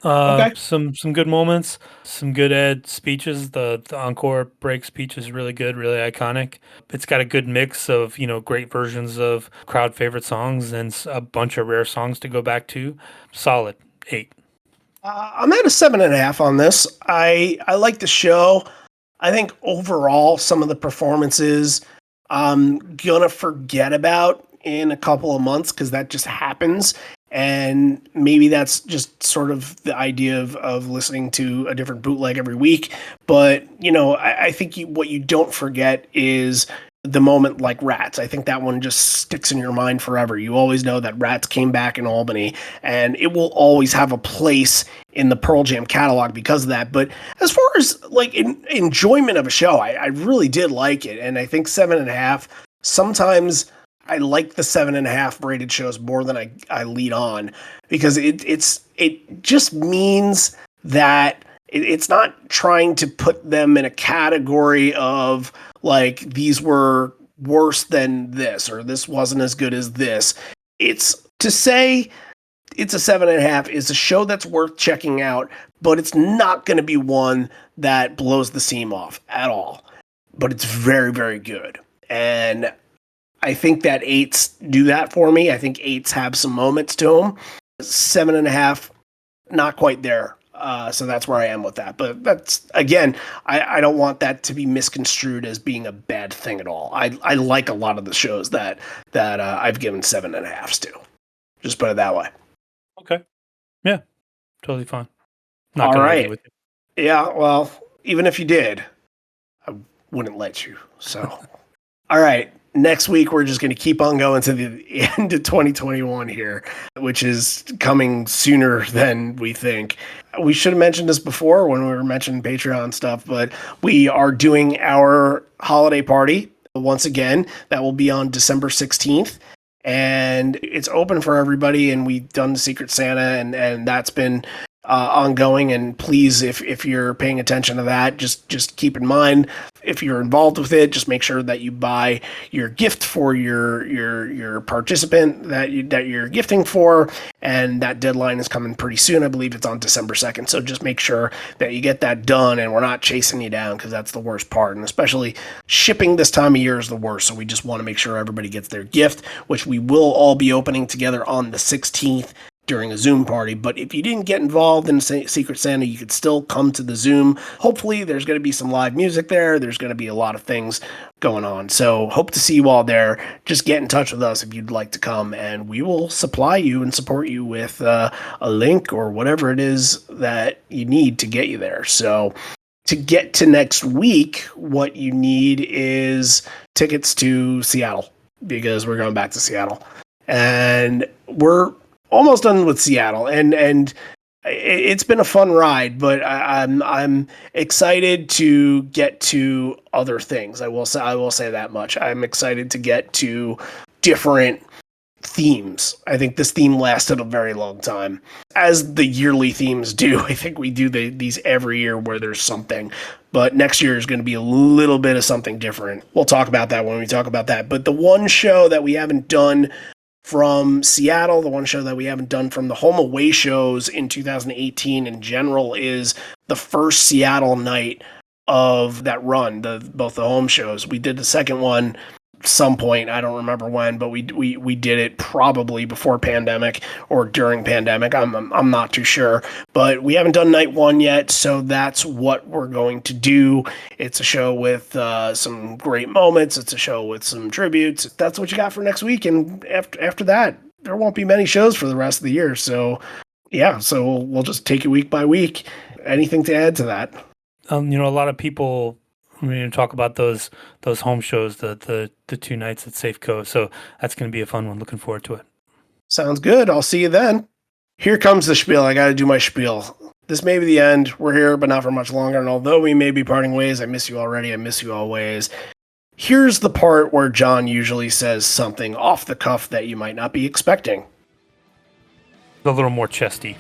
Okay. Some good moments, some good Ed speeches. The encore break speech is really good, really iconic. It's got a good mix of, great versions of crowd favorite songs and a bunch of rare songs to go back to. Solid 8. I'm at a 7.5 on this. I like the show. I think overall some of the performances I'm gonna forget about in a couple of months, because that just happens. And maybe that's just sort of the idea of listening to a different bootleg every week. But, I think what you don't forget is the moment like Rats. I think that one just sticks in your mind forever. You always know that Rats came back in Albany, and it will always have a place in the Pearl Jam catalog because of that. But as far as like enjoyment of a show, I really did like it. And I think 7.5, sometimes I like the 7.5 rated shows more than I lead on, because it just means that it's not trying to put them in a category of like these were worse than this or this wasn't as good as this. It's to say it's a 7.5 is a show that's worth checking out, but it's not going to be one that blows the seam off at all. But it's very, very good. And I think that 8s do that for me. I think 8s have some moments to them. 7.5, not quite there. So that's where I am with that. But that's, again, I don't want that to be misconstrued as being a bad thing at all. I like a lot of the shows that I've given 7.5s to. Just put it that way. Okay. Yeah. Totally fine. All gonna argue right. with you. Yeah, well, even if you did, I wouldn't let you. So, all right. Next week, we're just going to keep on going to the end of 2021 here, which is coming sooner than we think. We should have mentioned this before when we were mentioning Patreon stuff, but we are doing our holiday party once again. That will be on December 16th. And it's open for everybody, and we've done the Secret Santa, and that's been ongoing. And please, if you're paying attention to that, just keep in mind, if you're involved with it, just make sure that you buy your gift for your participant that you're gifting for, and that deadline is coming pretty soon. I believe it's on December 2nd. So just make sure that you get that done, and we're not chasing you down, because that's the worst part. And especially shipping this time of year is the worst. So we just want to make sure everybody gets their gift, which we will all be opening together on the 16th. During a Zoom party. But if you didn't get involved in Secret Santa, you could still come to the Zoom. Hopefully there's going to be some live music there. There's going to be a lot of things going on. So hope to see you all there. Just get in touch with us if you'd like to come, and we will supply you and support you with a link or whatever it is that you need to get you there. So to get to next week, what you need is tickets to Seattle, because we're going back to Seattle. And we're almost done with Seattle, and it's been a fun ride, but I'm excited to get to other things. I will say that much. I'm excited to get to different themes. I think this theme lasted a very long time, as the yearly themes do. I think we do these every year where there's something, but next year is going to be a little bit of something different. We'll talk about that when we talk about that. But the one show that we haven't done from Seattle, the one show that we haven't done from the home away shows in 2018 in general, is the first Seattle night of that run, both the home shows. We did the second one some point, I don't remember when, but we did it probably before pandemic or during pandemic. I'm not too sure, but we haven't done night one yet, so that's what we're going to do. It's a show with some great moments. It's a show with some tributes. That's what you got for next week, and after that, there won't be many shows for the rest of the year. So yeah, so we'll just take it week by week. Anything to add to that? A lot of people, talk about those home shows, the 2 nights at Safeco. So that's going to be a fun one. Looking forward to it. Sounds good. I'll see you then. Here comes the spiel. I got to do my spiel. This may be the end. We're here, but not for much longer. And although we may be parting ways, I miss you already. I miss you always. Here's the part where John usually says something off the cuff that you might not be expecting. A little more chesty.